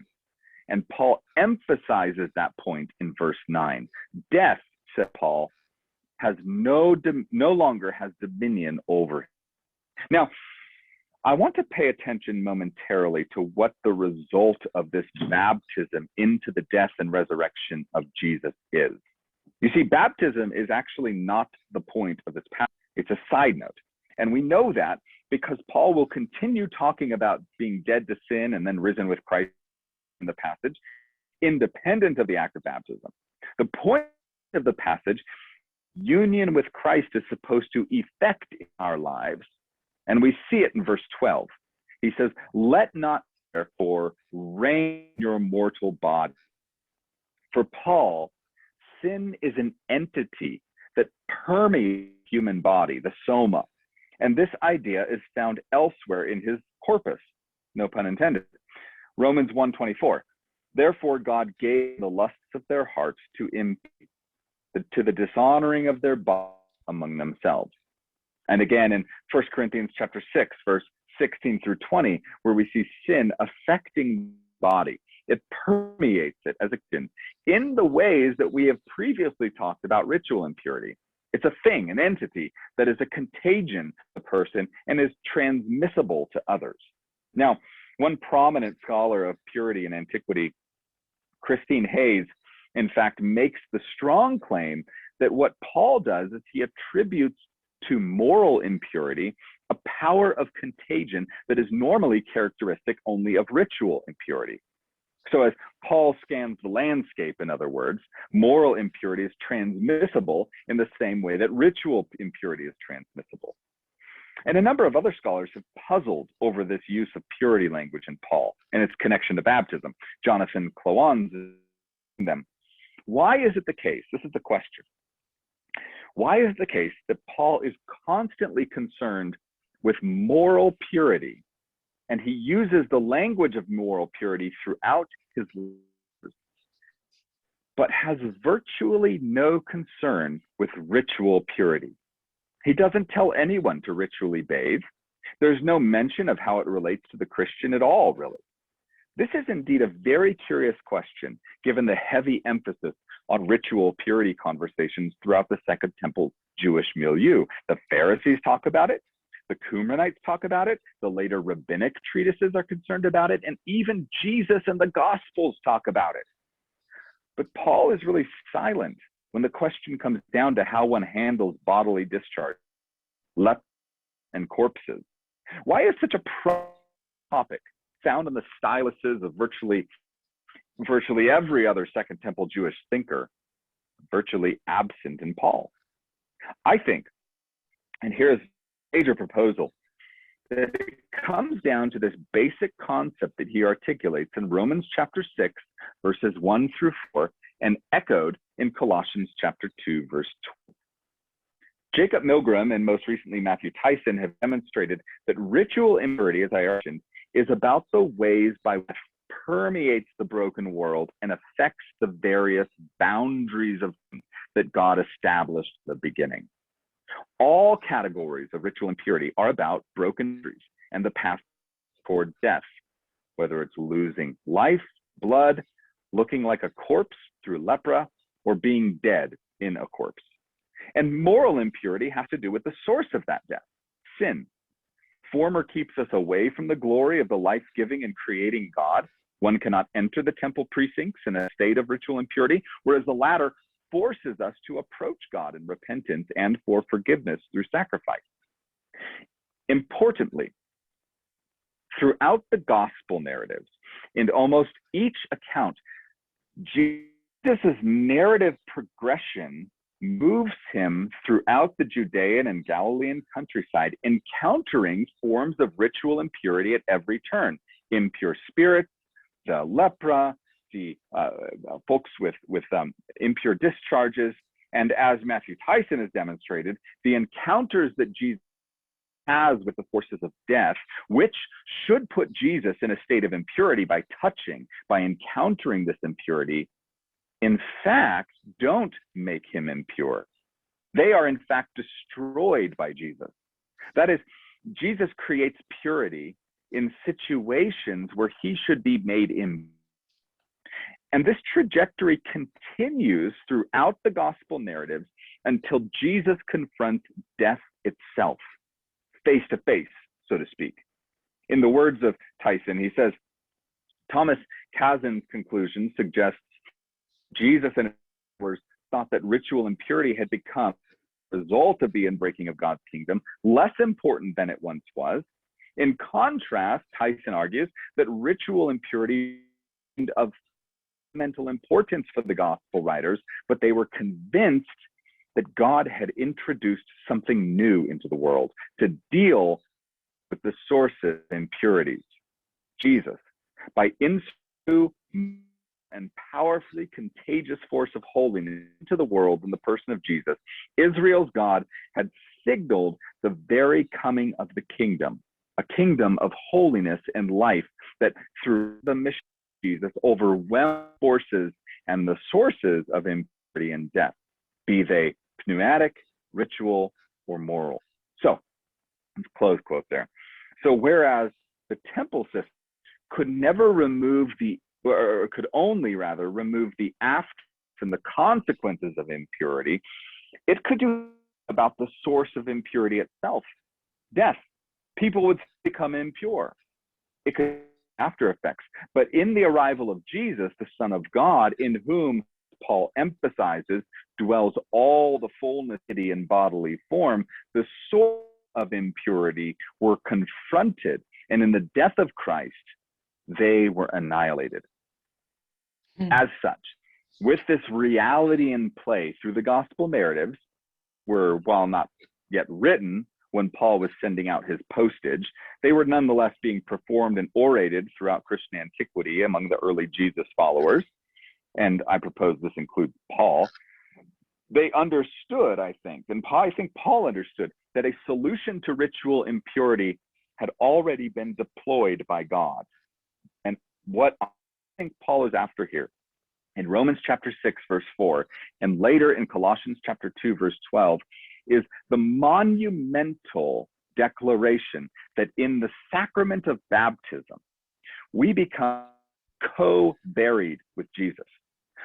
And Paul emphasizes that point in verse 9. Death, said Paul, has no longer has dominion over him. Now, I want to pay attention momentarily to what the result of this baptism into the death and resurrection of Jesus is. You see, baptism is actually not the point of this passage. It's a side note. And we know that because Paul will continue talking about being dead to sin and then risen with Christ in the passage, independent of the act of baptism. The point of the passage, union with Christ is supposed to effect in our lives. And we see it in verse 12. He says, let not therefore reign your mortal body. For Paul, sin is an entity that permeates the human body, the soma. And this idea is found elsewhere in his corpus, no pun intended. Romans 1:24. Therefore God gave the lusts of their hearts to the dishonoring of their body among themselves. And again in 1 Corinthians chapter 6, verse 16 through 20, where we see sin affecting the body. It permeates it as a sin in the ways that we have previously talked about ritual impurity. It's a thing, an entity that is a contagion to the person and is transmissible to others. Now, one prominent scholar of purity in antiquity, Christine Hayes, in fact, makes the strong claim that what Paul does is he attributes to moral impurity a power of contagion that is normally characteristic only of ritual impurity. So as Paul scans the landscape, in other words, moral impurity is transmissible in the same way that ritual impurity is transmissible. And a number of other scholars have puzzled over this use of purity language in Paul and its connection to baptism. Jonathan Cloans them. Why is it the case? This is the question. Why is it the case that Paul is constantly concerned with moral purity, and he uses the language of moral purity throughout his letters, but has virtually no concern with ritual purity? He doesn't tell anyone to ritually bathe. There's no mention of how it relates to the Christian at all, really. This is indeed a very curious question, given the heavy emphasis on ritual purity conversations throughout the Second Temple Jewish milieu. The Pharisees talk about it, the Qumranites talk about it, the later rabbinic treatises are concerned about it, and even Jesus and the Gospels talk about it. But Paul is really silent when the question comes down to how one handles bodily discharge, leprosy, and corpses. Why is such a topic found in the styluses of virtually every other Second Temple Jewish thinker, virtually absent in Paul? I think, and here's a major proposal, that it comes down to this basic concept that he articulates in Romans chapter 6, verses 1 through 4, and echoed in Colossians chapter 2, verse 12. Jacob Milgram and most recently Matthew Tyson have demonstrated that ritual impurity, as I mentioned, is about the ways by which it permeates the broken world and affects the various boundaries of that God established at the beginning. All categories of ritual impurity are about broken boundaries and the path toward death, whether it's losing life, blood, looking like a corpse through lepra, or being dead in a corpse. And moral impurity has to do with the source of that death, sin. Former keeps us away from the glory of the life-giving and creating God. One cannot enter the temple precincts in a state of ritual impurity, whereas the latter forces us to approach God in repentance and for forgiveness through sacrifice. Importantly, throughout the gospel narratives, in almost each account, Jesus' narrative progression moves him throughout the Judean and Galilean countryside, encountering forms of ritual impurity at every turn. Impure spirits, the lepra, the folks with impure discharges, and as Matthew Tyson has demonstrated, the encounters that Jesus has with the forces of death, which should put Jesus in a state of impurity by encountering this impurity, in fact, don't make him impure. They are in fact destroyed by Jesus. That is, Jesus creates purity in situations where he should be made impure. And this trajectory continues throughout the gospel narratives until Jesus confronts death itself, face to face, so to speak. In the words of Tyson, he says, Thomas Kazan's conclusion suggests Jesus and his followers thought that ritual impurity had become, as a result of the inbreaking of God's kingdom, less important than it once was. In contrast, Tyson argues that ritual impurity of fundamental importance for the gospel writers, but they were convinced that God had introduced something new into the world to deal with the sources of impurities. Jesus, by instituting and powerfully contagious force of holiness into the world in the person of Jesus, Israel's God had signaled the very coming of the kingdom, a kingdom of holiness and life that through the mission of Jesus overwhelmed forces and the sources of impurity and death, be they pneumatic, ritual, or moral. So, close quote there. So whereas the temple system could never remove or could only rather remove the after and the consequences of impurity, it could do about the source of impurity itself, death. People would become impure. It could after effects. But in the arrival of Jesus, the Son of God, in whom Paul emphasizes dwells all the fullness in bodily form, the source of impurity were confronted, and in the death of Christ, they were annihilated. As such, with this reality in play through the gospel narratives, were, while not yet written when Paul was sending out his postage, they were nonetheless being performed and orated throughout Christian antiquity among the early Jesus followers. And I propose this includes Paul. They understood, I think, and I think Paul understood, that a solution to ritual impurity had already been deployed by God. And what I think Paul is after here, in Romans chapter 6, verse 4, and later in Colossians chapter 2, verse 12, is the monumental declaration that in the sacrament of baptism, we become co-buried with Jesus.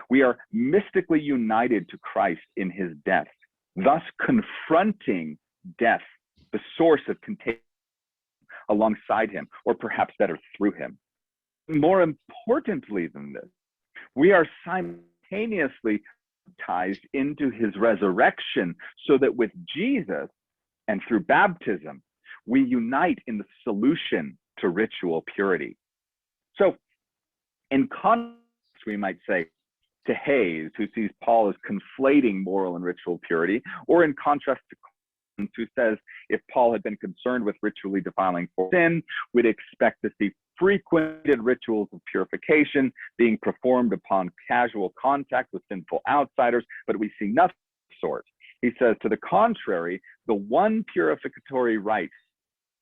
We are mystically united to Christ in his death, thus confronting death, the source of contagion, alongside him, or perhaps better, through him. More importantly than this, we are simultaneously baptized into his resurrection, so that with Jesus and through baptism, we unite in the solution to ritual purity. So, in contrast, we might say, to Hayes, who sees Paul as conflating moral and ritual purity, or in contrast to Clemens, who says if Paul had been concerned with ritually defiling for sin, we'd expect to see frequented rituals of purification being performed upon casual contact with sinful outsiders, but we see nothing of the sort. He says, to the contrary, the one purificatory rite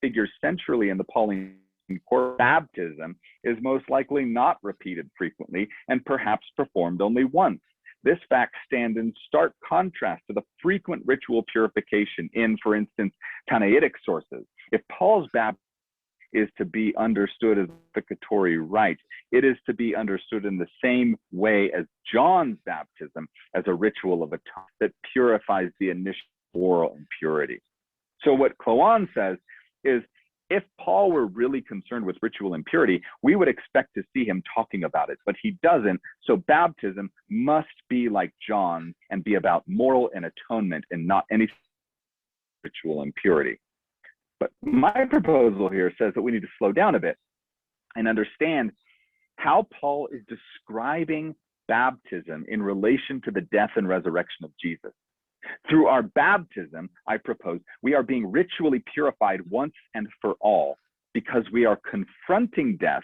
figures centrally in the Pauline core baptism is most likely not repeated frequently and perhaps performed only once. This fact stands in stark contrast to the frequent ritual purification in, for instance, Tanaitic sources. If Paul's baptism is to be understood as a purificatory rite, it is to be understood in the same way as John's baptism as a ritual of atonement that purifies the initial moral impurity. So what Cloan says is, if Paul were really concerned with ritual impurity, we would expect to see him talking about it, but he doesn't. So baptism must be like John and be about moral and atonement and not any ritual impurity. But my proposal here says that we need to slow down a bit and understand how Paul is describing baptism in relation to the death and resurrection of Jesus. Through our baptism, I propose, we are being ritually purified once and for all because we are confronting death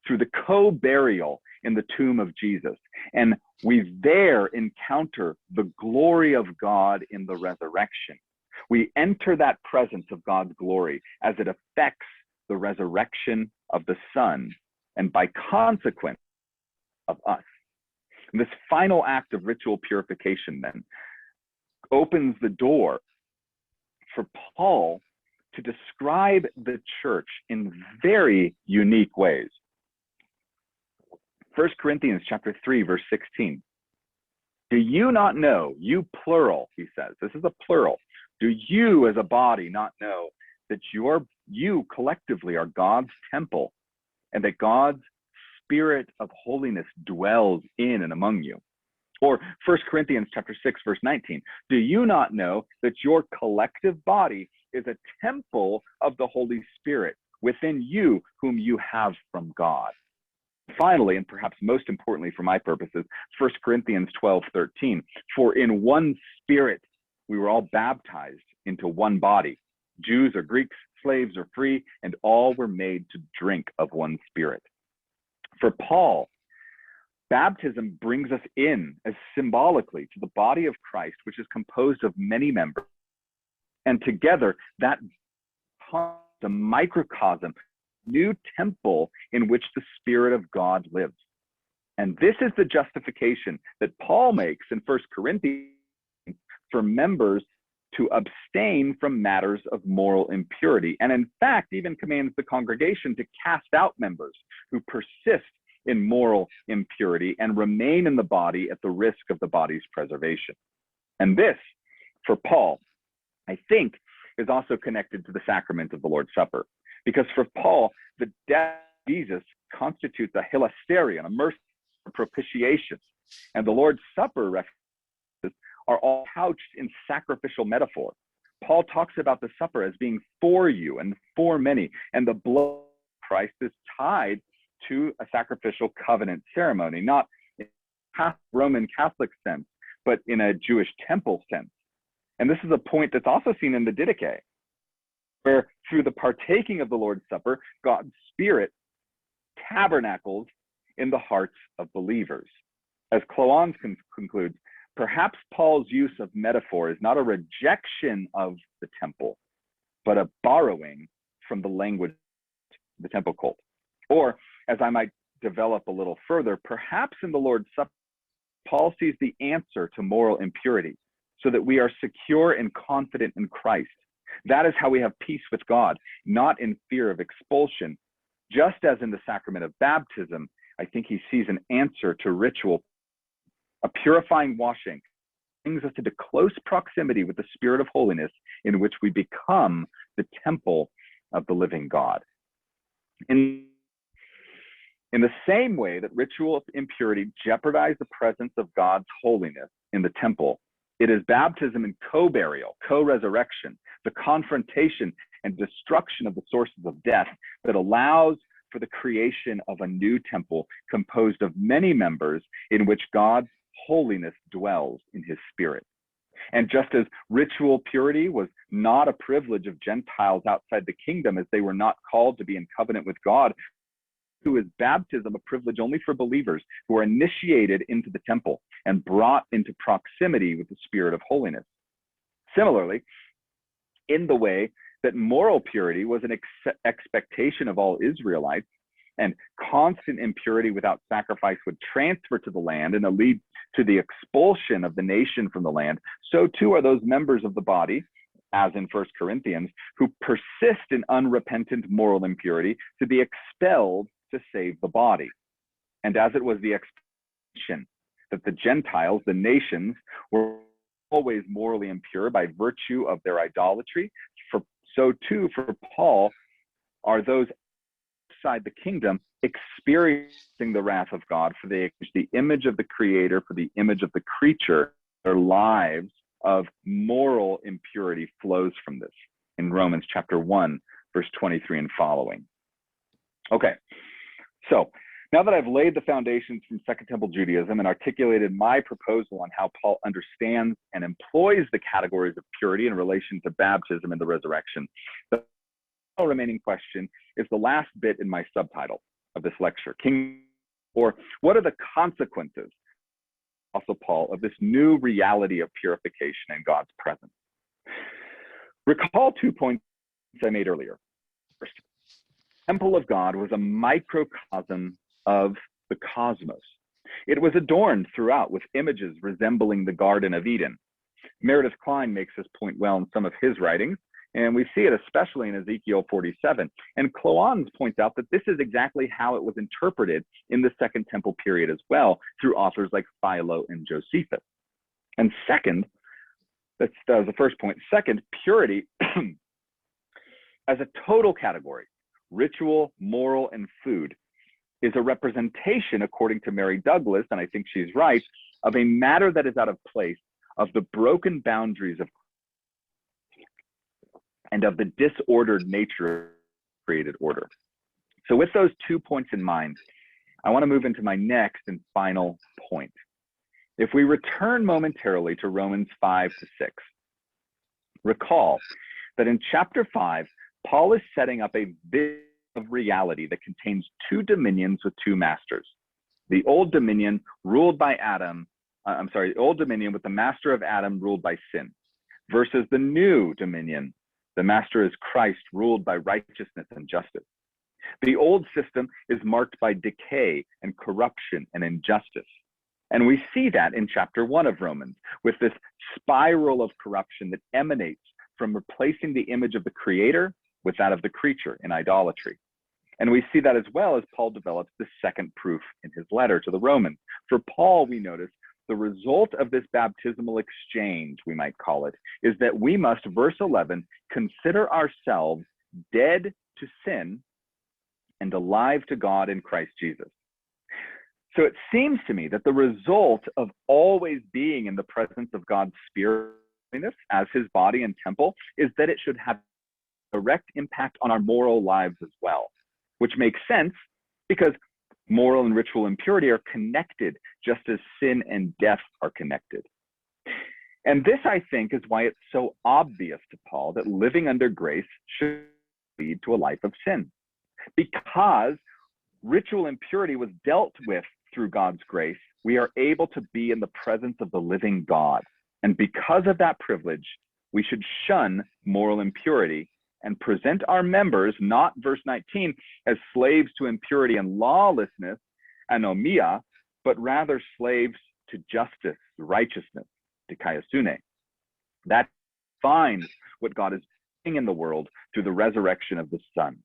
through the co-burial in the tomb of Jesus. And we there encounter the glory of God in the resurrection. We enter that presence of God's glory as it affects the resurrection of the Son, and by consequence of us. And this final act of ritual purification then opens the door for Paul to describe the church in very unique ways. 1 Corinthians chapter 3, verse 16. Do you not know, you plural, he says, this is a plural, do you as a body not know that you collectively are God's temple and that God's Spirit of holiness dwells in and among you? Or 1 Corinthians chapter 6, verse 19, do you not know that your collective body is a temple of the Holy Spirit within you, whom you have from God? Finally, and perhaps most importantly for my purposes, 1 Corinthians 12:13, for in one Spirit we were all baptized into one body, Jews or Greeks, slaves or free, and all were made to drink of one Spirit. For Paul, baptism brings us in as symbolically to the body of Christ, which is composed of many members. And together, that the microcosm, new temple in which the Spirit of God lives. And this is the justification that Paul makes in 1 Corinthians for members to abstain from matters of moral impurity. And in fact, even commands the congregation to cast out members who persist in moral impurity and remain in the body at the risk of the body's preservation. And this, for Paul, I think, is also connected to the sacrament of the Lord's Supper. Because for Paul, the death of Jesus constitutes a hilasterion, a mercy, a propitiation. And the Lord's Supper references are all couched in sacrificial metaphor. Paul talks about the supper as being for you and for many, and the blood of Christ is tied to a sacrificial covenant ceremony, not in a Roman Catholic sense, but in a Jewish temple sense. And this is a point that's also seen in the Didache, where through the partaking of the Lord's Supper, God's Spirit tabernacles in the hearts of believers. As Cloans concludes, perhaps Paul's use of metaphor is not a rejection of the temple, but a borrowing from the language of the temple cult. Or, as I might develop a little further, perhaps in the Lord's Supper, Paul sees the answer to moral impurity, so that we are secure and confident in Christ. That is how we have peace with God, not in fear of expulsion. Just as in the sacrament of baptism, I think he sees an answer to ritual. A purifying washing brings us into close proximity with the Spirit of holiness, in which we become the temple of the living God. In the same way that ritual impurity jeopardized the presence of God's holiness in the temple, it is baptism and co-burial, co-resurrection, the confrontation and destruction of the sources of death that allows for the creation of a new temple composed of many members in which God's holiness dwells in his Spirit. And just as ritual purity was not a privilege of Gentiles outside the kingdom, as they were not called to be in covenant with God, who is baptism a privilege only for believers who are initiated into the temple and brought into proximity with the Spirit of holiness. Similarly, in the way that moral purity was an expectation of all Israelites, and constant impurity without sacrifice would transfer to the land and lead to the expulsion of the nation from the land, so too are those members of the body, as in 1 Corinthians, who persist in unrepentant moral impurity to be expelled to save the body. And as it was the expectation that the Gentiles, the nations, were always morally impure by virtue of their idolatry, so too for Paul are those outside the kingdom experiencing the wrath of God for the image of the Creator, for the image of the creature. Their lives of moral impurity flows from this in Romans chapter 1, verse 23 and following. Okay, so now that I've laid the foundations from Second Temple Judaism and articulated my proposal on how Paul understands and employs the categories of purity in relation to baptism and the resurrection, the remaining question is the last bit in my subtitle of this lecture, or what are the consequences, also Paul, of this new reality of purification in God's presence? Recall 2 points I made earlier. First, the temple of God was a microcosm of the cosmos. It was adorned throughout with images resembling the Garden of Eden. Meredith Kline makes this point well in some of his writings, and we see it especially in Ezekiel 47. And Cloans points out that this is exactly how it was interpreted in the Second Temple period as well, through authors like Philo and Josephus. And second, that was the first point. Second, purity as a total category, ritual, moral, and food, is a representation, according to Mary Douglas, and I think she's right, of a matter that is out of place, of the broken boundaries of and of the disordered nature of created order. So with those 2 points in mind, I want to move into my next and final point. If we return momentarily to Romans 5 to 6, recall that in chapter 5, Paul is setting up a vision of reality that contains two dominions with two masters. The old dominion ruled by the old dominion with the master of Adam ruled by sin, versus the new dominion. The master is Christ, ruled by righteousness and justice. The old system is marked by decay and corruption and injustice. And we see that in chapter 1 of Romans, with this spiral of corruption that emanates from replacing the image of the creator with that of the creature in idolatry. And we see that as well as Paul develops the second proof in his letter to the Romans. For Paul, we notice the result of this baptismal exchange, we might call it, is that we must, verse 11, consider ourselves dead to sin and alive to God in Christ Jesus. So it seems to me that the result of always being in the presence of God's Spirit as his body and temple is that it should have direct impact on our moral lives as well, which makes sense because moral and ritual impurity are connected just as sin and death are connected. And this, I think, is why it's so obvious to Paul that living under grace should lead to a life of sin. Because ritual impurity was dealt with through God's grace, we are able to be in the presence of the living God. And because of that privilege, we should shun moral impurity and present our members, not verse 19, as slaves to impurity and lawlessness, anomia, but rather slaves to justice, righteousness, dikaiosune. That defines what God is doing in the world through the resurrection of the Son.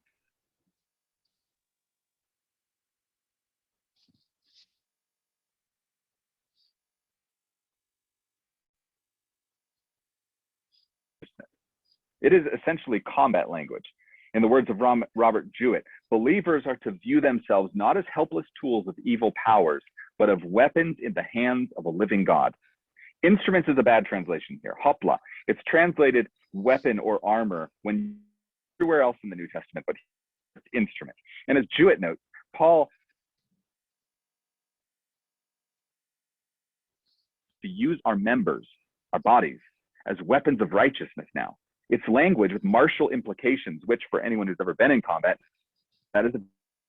It is essentially combat language. In the words of Robert Jewett, believers are to view themselves not as helpless tools of evil powers, but of weapons in the hands of a living God. Instruments is a bad translation here, hopla. It's translated weapon or armor when everywhere else in the New Testament, but it's instrument. And as Jewett notes, Paul to use our members, our bodies, as weapons of righteousness now. It's language with martial implications, which for anyone who's ever been in combat, that is a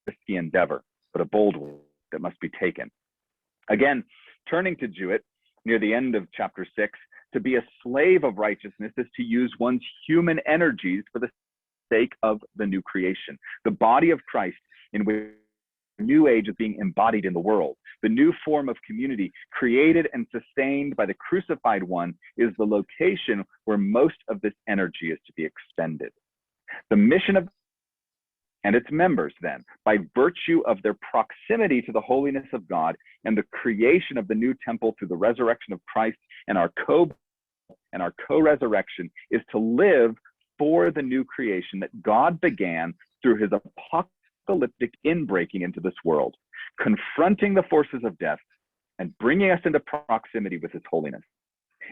risky endeavor, but a bold one that must be taken. Again, turning to Jewett near the end of chapter 6, to be a slave of righteousness is to use one's human energies for the sake of the new creation, the body of Christ in which the new age is being embodied in the world. The new form of community created and sustained by the crucified one is the location where most of this energy is to be expended. The mission of and its members then, by virtue of their proximity to the holiness of God and the creation of the new temple through the resurrection of Christ and our co-resurrection, is to live for the new creation that God began through his apocalyptic inbreaking into this world, confronting the forces of death and bringing us into proximity with his holiness.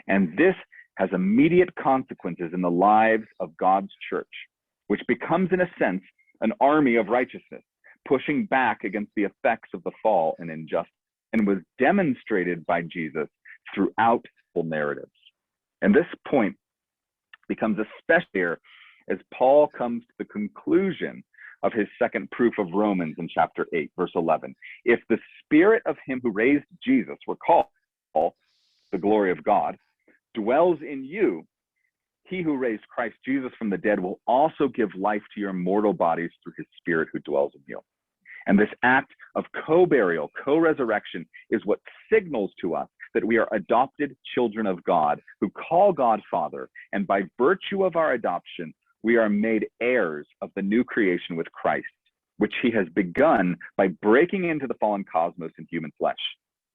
And this has immediate consequences in the lives of God's church, which becomes, in a sense, an army of righteousness, pushing back against the effects of the fall and injustice, and was demonstrated by Jesus throughout the narratives. And this point becomes especially clear as Paul comes to the conclusion of his second proof of Romans in chapter 8, verse 11. If the spirit of him who raised Jesus, we're called the glory of God, dwells in you, he who raised Christ Jesus from the dead will also give life to your mortal bodies through his spirit who dwells in you. And this act of co-burial, co-resurrection is what signals to us that we are adopted children of God who call God Father. And by virtue of our adoption, we are made heirs of the new creation with Christ, which he has begun by breaking into the fallen cosmos in human flesh,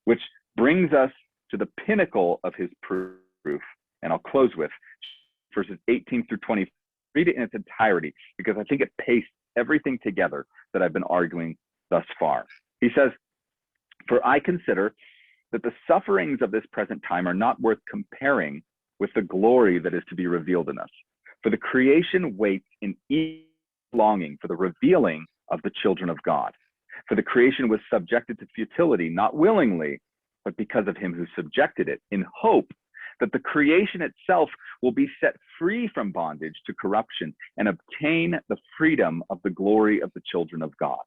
which brings us to the pinnacle of his proof. And I'll close with verses 18 through 20. Read it in its entirety, because I think it pastes everything together that I've been arguing thus far. He says, "For I consider that the sufferings of this present time are not worth comparing with the glory that is to be revealed in us. For the creation waits in eager longing for the revealing of the children of God. For the creation was subjected to futility, not willingly, but because of him who subjected it, in hope that the creation itself will be set free from bondage to corruption and obtain the freedom of the glory of the children of God.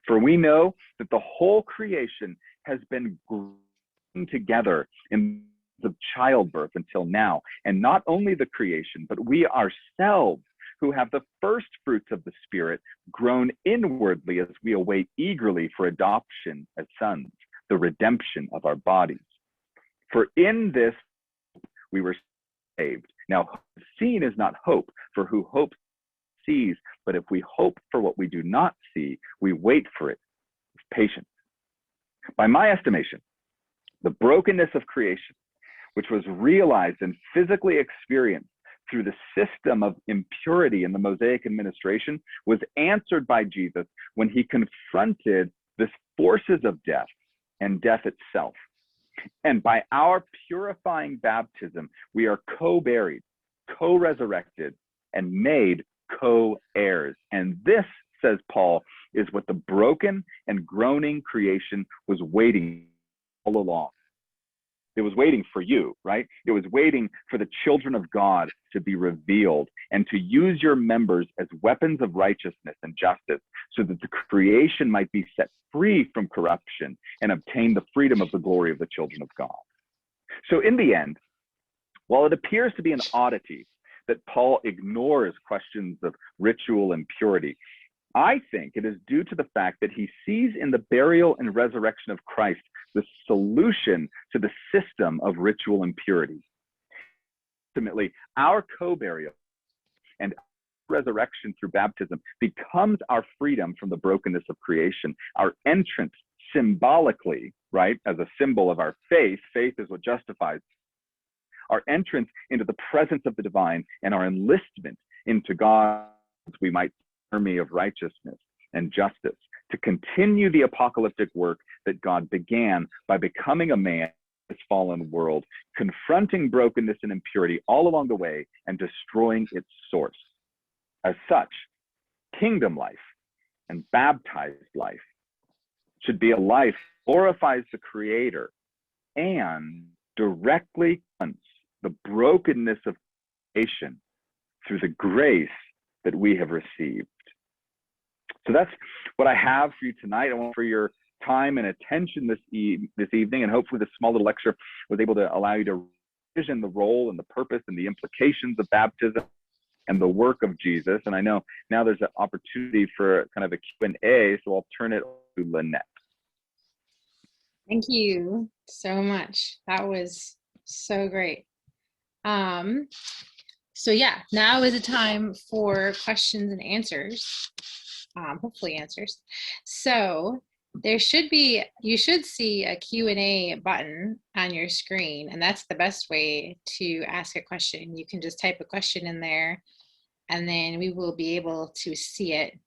For we know that the whole creation has been growing together in the childbirth until now. And not only the creation, but we ourselves who have the first fruits of the Spirit groan inwardly as we await eagerly for adoption as sons, the redemption of our bodies. For in this we were saved. Now, seen is not hope, for who hopes sees, but if we hope for what we do not see, we wait for it with patience. By my estimation, the brokenness of creation, which was realized and physically experienced through the system of impurity in the Mosaic administration, was answered by Jesus when he confronted the forces of death and death itself. And by our purifying baptism, we are co-buried, co-resurrected, and made co-heirs. And this, says Paul, is what the broken and groaning creation was waiting all along. It was waiting for you, right? It was waiting for the children of God to be revealed and to use your members as weapons of righteousness and justice so that the creation might be set free from corruption and obtain the freedom of the glory of the children of God. So in the end, while it appears to be an oddity that Paul ignores questions of ritual and purity, I think it is due to the fact that he sees in the burial and resurrection of Christ the solution to the system of ritual impurity. Ultimately, our co-burial and resurrection through baptism becomes our freedom from the brokenness of creation, our entrance symbolically, right, as a symbol of our faith. Faith is what justifies our entrance into the presence of the divine and our enlistment into God, we might army of righteousness and justice, to continue the apocalyptic work that God began by becoming a man in this fallen world, confronting brokenness and impurity all along the way and destroying its source. As such, kingdom life and baptized life should be a life that glorifies the Creator and directly confronts the brokenness of creation through the grace that we have received. So that's what I have for you tonight. I want for your time and attention this evening, and hopefully this small little lecture was able to allow you to envision the role and the purpose and the implications of baptism and the work of Jesus. And I know now there's an opportunity for kind of a Q&A, so I'll turn it over to Lynette. Thank you so much. That was so great. So yeah, now is a time for questions and answers. Hopefully answers. So you should see a Q&A button on your screen, and that's the best way to ask a question. You can just type a question in there, and then we will be able to see it.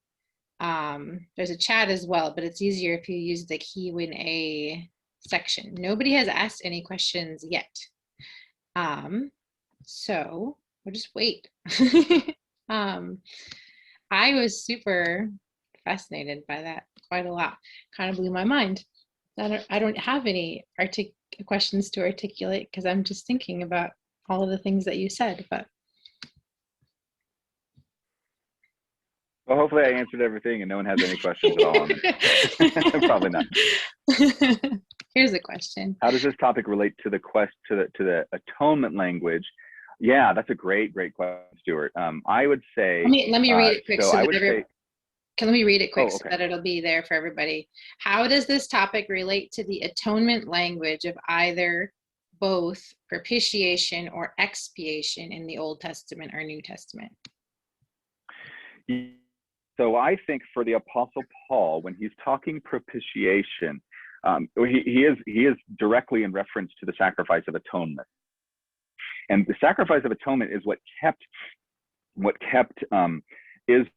There's a chat as well, but it's easier if you use the Q&A section. Nobody has asked any questions yet. So we'll just wait. I was super fascinated by that quite a lot. Kind of blew my mind. I don't have any questions to articulate because I'm just thinking about all of the things that you said. But well, hopefully I answered everything and no one has any questions at all. Probably not. Here's a question. How does this topic relate to the atonement language? Yeah, that's a great question, Stuart. I would say. Let me read it quick. Let me read it quick okay. so that it'll be there for everybody. How does this topic relate to the atonement language of either both propitiation or expiation in the Old Testament or New Testament? So I think for the Apostle Paul, when he's talking propitiation, he is directly in reference to the sacrifice of atonement. And the sacrifice of atonement is what kept is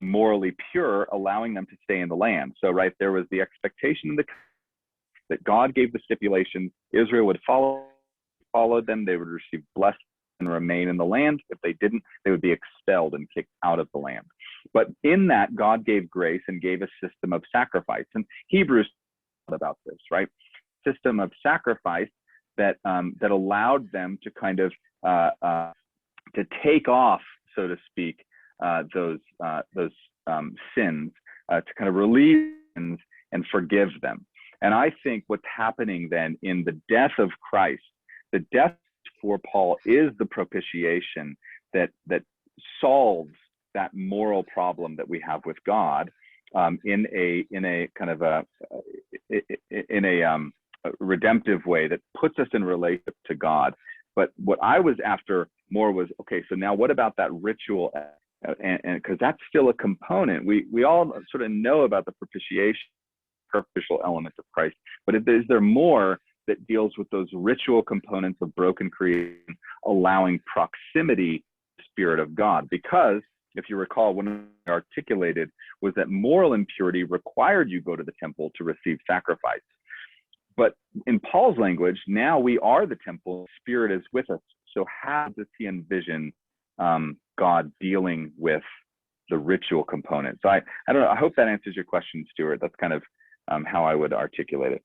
morally pure, allowing them to stay in the land. So, right, there was the expectation that God gave the stipulations, Israel would follow them, they would receive blessing and remain in the land. If they didn't, they would be expelled and kicked out of the land. But in that, God gave grace and gave a system of sacrifice. And Hebrews talk about this, right? System of sacrifice that allowed them to kind of to take off, so to speak, those sins, to kind of relieve and forgive them. And I think what's happening then in the death of Christ, the death for Paul is the propitiation that solves that moral problem that we have with God in a kind of a redemptive way that puts us in relationship to God. But what I was after more was, okay, so now what about that ritual? And because that's still a component. We all sort of know about the propitiation, sacrificial element of Christ, but is there more that deals with those ritual components of broken creation, allowing proximity to the Spirit of God? Because if you recall, one I articulated was that moral impurity required you go to the temple to receive sacrifice. But in Paul's language, now we are the temple, Spirit is with us. So how does he envision God dealing with the ritual component? So I don't know, I hope that answers your question, Stuart. That's kind of how I would articulate it.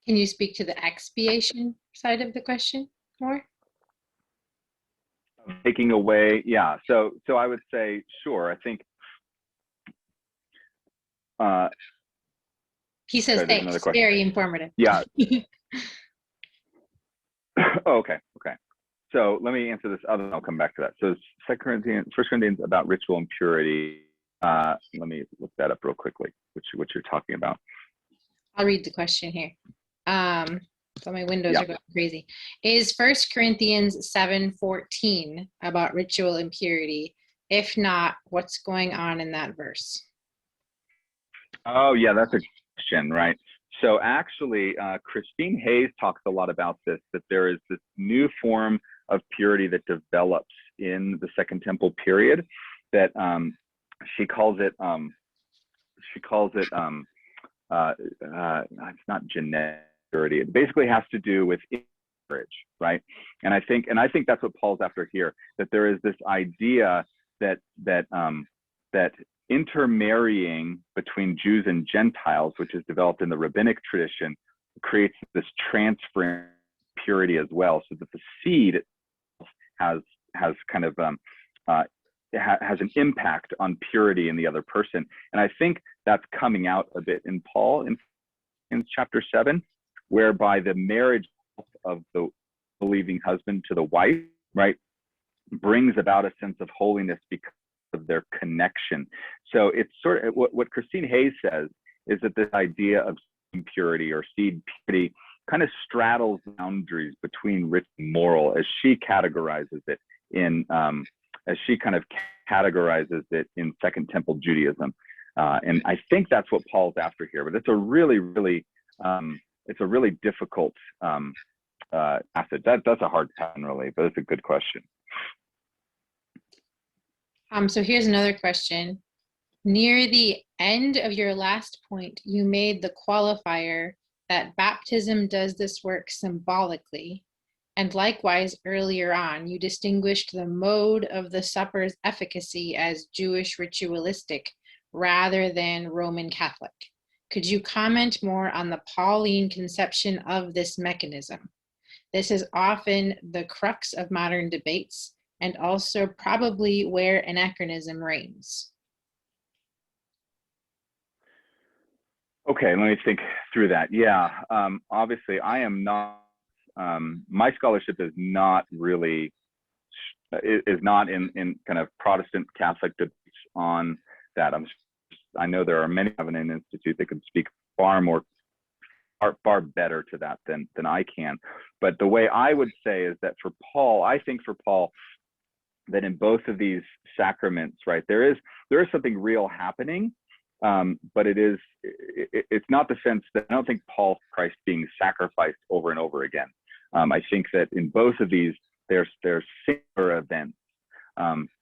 Can you speak to the expiation side of the question more? Taking away, yeah. So I would say, sure. I think. He says thanks. Very informative. Yeah. Okay. So let me answer this other, and I'll come back to that. So 1 Corinthians about ritual impurity. Let me look that up real quickly, what you're talking about. I'll read the question here. So my windows are going crazy. Is 1 Corinthians 7:14 about ritual impurity? If not, what's going on in that verse? Oh, yeah, that's a question, right? So actually, Christine Hayes talks a lot about this, that there is this new form of purity that develops in the Second Temple period that she calls it it's not genetic purity. It basically has to do with marriage, right? And I think that's what Paul's after here, that there is this idea that intermarrying between Jews and Gentiles, which is developed in the rabbinic tradition, creates this transferring purity as well, so that the seed has kind of has an impact on purity in the other person. And I think that's coming out a bit in Paul in chapter 7, whereby the marriage of the believing husband to the wife, right, brings about a sense of holiness because of their connection. So it's sort of what Christine Hayes says is that this idea of impurity or seed purity kind of straddles boundaries between rich and moral, as she categorizes it in Second Temple Judaism. And I think that's what Paul's after here. But it's a really difficult passage. That's a hard pattern, really, but it's a good question. So here's another question. Near the end of your last point, you made the qualifier that baptism does this work symbolically. And likewise, earlier on, you distinguished the mode of the supper's efficacy as Jewish ritualistic rather than Roman Catholic. Could you comment more on the Pauline conception of this mechanism? This is often the crux of modern debates, and also probably where anachronism reigns. Okay, let me think through that. Yeah, obviously I am not, my scholarship is not really, is not in kind of Protestant Catholic debates on that. I know there are many Davenant Institute that can speak far better to that than I can. But the way I would say is that for Paul, I think for Paul, that in both of these sacraments, right, there is something real happening, but it's not the sense that I don't think Paul's Christ being sacrificed over and over again. I think that in both of these, there's singular events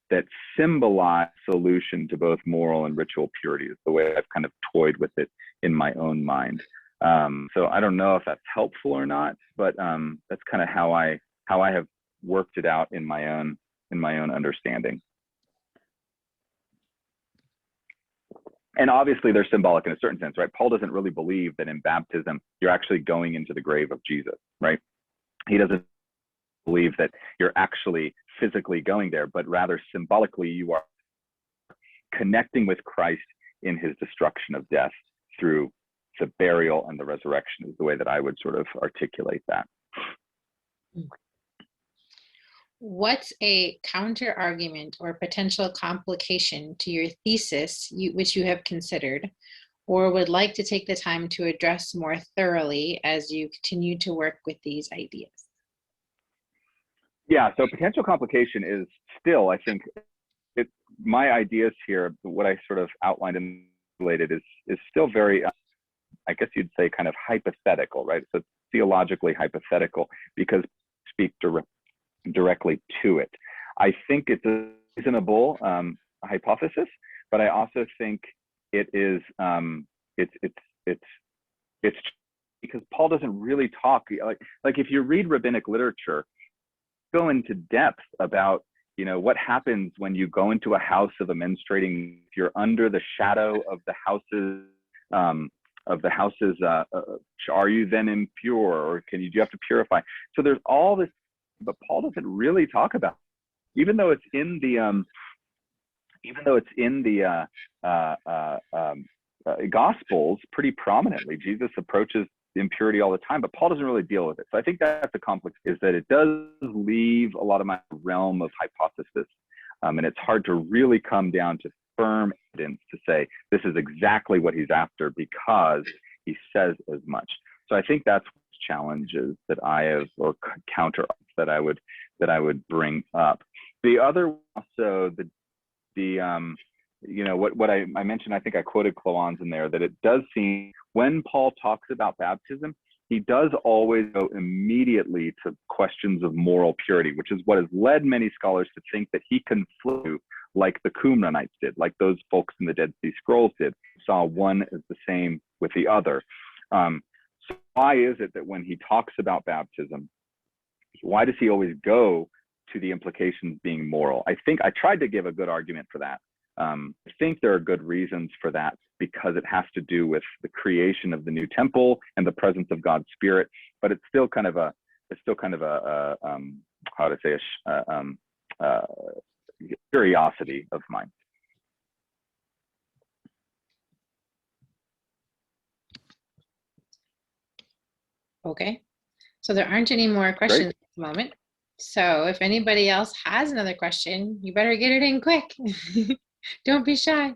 that symbolize solution to both moral and ritual purity, is the way I've kind of toyed with it in my own mind. So I don't know if that's helpful or not, but that's kind of how I have worked it out in my own understanding. And obviously they're symbolic in a certain sense, right? Paul doesn't really believe that in baptism, you're actually going into the grave of Jesus, right? He doesn't believe that you're actually physically going there, but rather symbolically you are connecting with Christ in his destruction of death through the burial and the resurrection is the way that I would sort of articulate that. What's a counter argument or potential complication to your thesis which you have considered or would like to take the time to address more thoroughly as you continue to work with these ideas? Yeah, so potential complication is still, I think, my ideas here, what I sort of outlined and related is still very, I guess you'd say, kind of hypothetical, right? So it's theologically hypothetical because speak directly to it. I think it's a reasonable hypothesis, but I also think it is it's because Paul doesn't really talk like if you read rabbinic literature, go into depth about what happens when you go into a house of a menstruating. If you're under the shadow of the houses are you then impure, or do you have to purify? So there's all this, but Paul doesn't really talk about it, even though it's in the Gospels pretty prominently. Jesus approaches impurity all the time, but Paul doesn't really deal with it. So I think that's the conflict, is that it does leave a lot of my realm of hypothesis, and it's hard to really come down to firm evidence to say this is exactly what he's after because he says as much. So I think that's challenges that I have, or counter that I would bring up. The other, also what I mentioned, I think I quoted Cloans in there, that it does seem when Paul talks about baptism, he does always go immediately to questions of moral purity, which is what has led many scholars to think that he conflates, like the Qumranites did, like those folks in the Dead Sea Scrolls did, saw one as the same with the other. So why is it that when he talks about baptism, why does he always go to the implications being moral? I think I tried to give a good argument for that. I think there are good reasons for that, because it has to do with the creation of the new temple and the presence of God's Spirit. But it's still kind of a curiosity of mine. Okay, so there aren't any more questions at the moment. So if anybody else has another question, you better get it in quick. Don't be shy.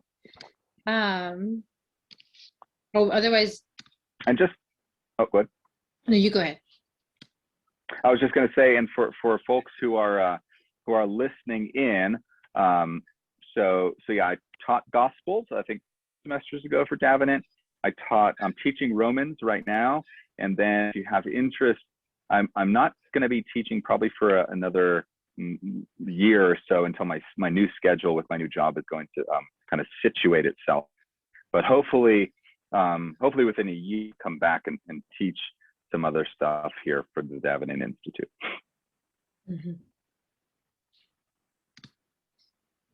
Otherwise. And just, go ahead. No, you go ahead. I was just going to say, and for folks who are listening in, so yeah, I taught Gospels, I think semesters ago for Davenant. I'm teaching Romans right now, and then if you have interest, I'm not going to be teaching probably for another year or so until my new schedule with my new job is going to kind of situate itself. But hopefully within a year, come back and teach some other stuff here for the Davenant Institute. Mm-hmm.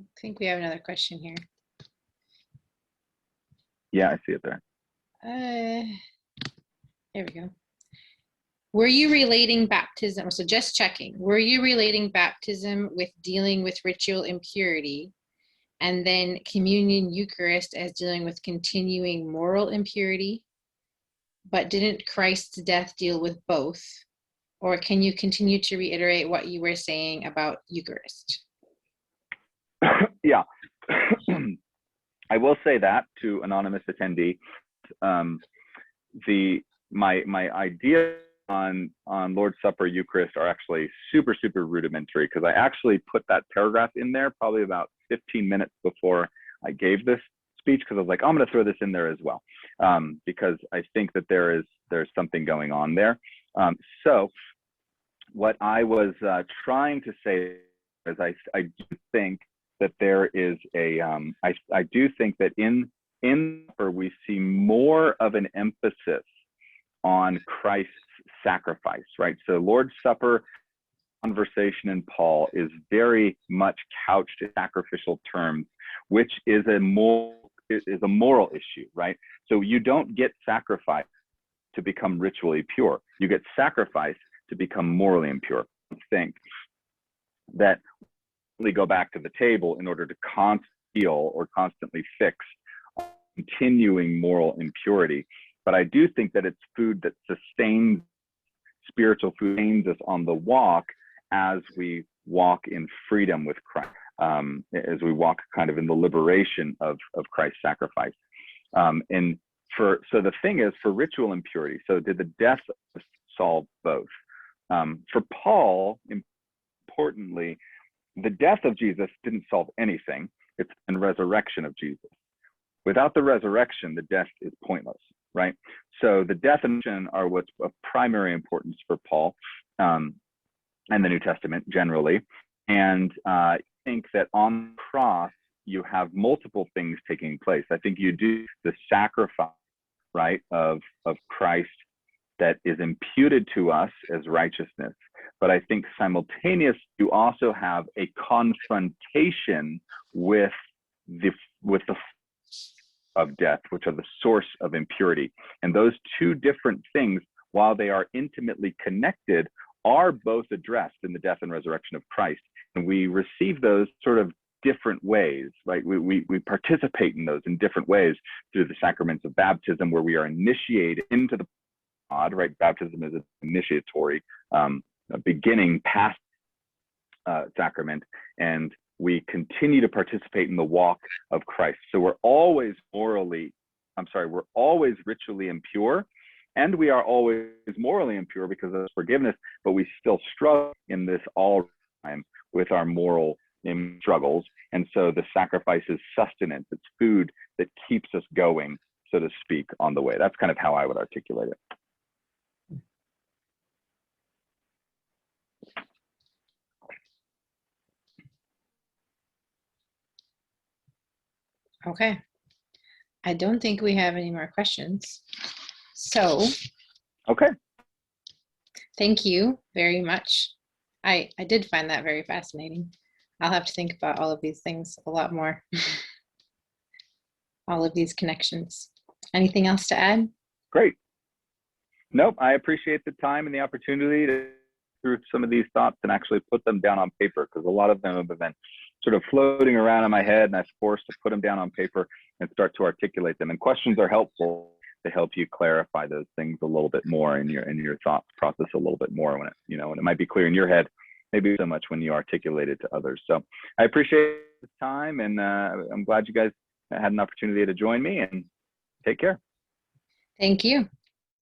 I think we have another question here. Yeah, I see it there. There we go. Were you relating baptism? So just checking. Were you relating baptism with dealing with ritual impurity, and then communion Eucharist as dealing with continuing moral impurity? But didn't Christ's death deal with both? Or can you continue to reiterate what you were saying about Eucharist? Yeah. I will say that to anonymous attendee. My idea on Lord's Supper Eucharist are actually super rudimentary, because I actually put that paragraph in there probably about 15 minutes before I gave this speech, because I was like, I'm going to throw this in there as well, because I think that there's something going on there. So what I was trying to say is I do think that there is I do think that in we see more of an emphasis on Christ's sacrifice, right? So Lord's Supper conversation in Paul is very much couched in sacrificial terms, which is a moral issue, right? So you don't get sacrifice to become ritually pure. You get sacrifice to become morally impure. I think that we go back to the table in order to constantly feel or constantly fix continuing moral impurity. But I do think that it's food that sustains, spiritual food sustains us on the walk as we walk in freedom with Christ, as we walk kind of in the liberation of Christ's sacrifice. So the thing is, for ritual impurity, so did the death solve both? For Paul, importantly, the death of Jesus didn't solve anything. It's the resurrection of Jesus. Without the resurrection, the death is pointless, right? So the death and resurrection are what's of primary importance for Paul and the New Testament generally. And I think that on the cross, you have multiple things taking place. I think you do the sacrifice, right, of Christ that is imputed to us as righteousness. But I think simultaneously, you also have a confrontation with the of death, which are the source of impurity. And those two different things, while they are intimately connected, are both addressed in the death and resurrection of Christ. And we receive those sort of different ways, right? We participate in those in different ways through the sacraments of baptism, where we are initiated into the God, right? Baptism is an initiatory beginning past sacrament, and we continue to participate in the walk of Christ. So we're always ritually impure, and we are always morally impure because of forgiveness, but we still struggle in this all time with our moral struggles. And so the sacrifice is sustenance. It's food that keeps us going, so to speak, on the way. That's kind of how I would articulate it. Okay. I don't think we have any more questions. So, okay. Thank you very much. I did find that very fascinating. I'll have to think about all of these things a lot more. All of these connections. Anything else to add? Great. Nope, I appreciate the time and the opportunity to go through some of these thoughts and actually put them down on paper, because a lot of them have been sort of floating around in my head, and I was forced to put them down on paper and start to articulate them. And questions are helpful to help you clarify those things a little bit more in your thought process a little bit more when it might be clear in your head, maybe so much when you articulate it to others. So I appreciate the time, and I'm glad you guys had an opportunity to join me, and take care. Thank you.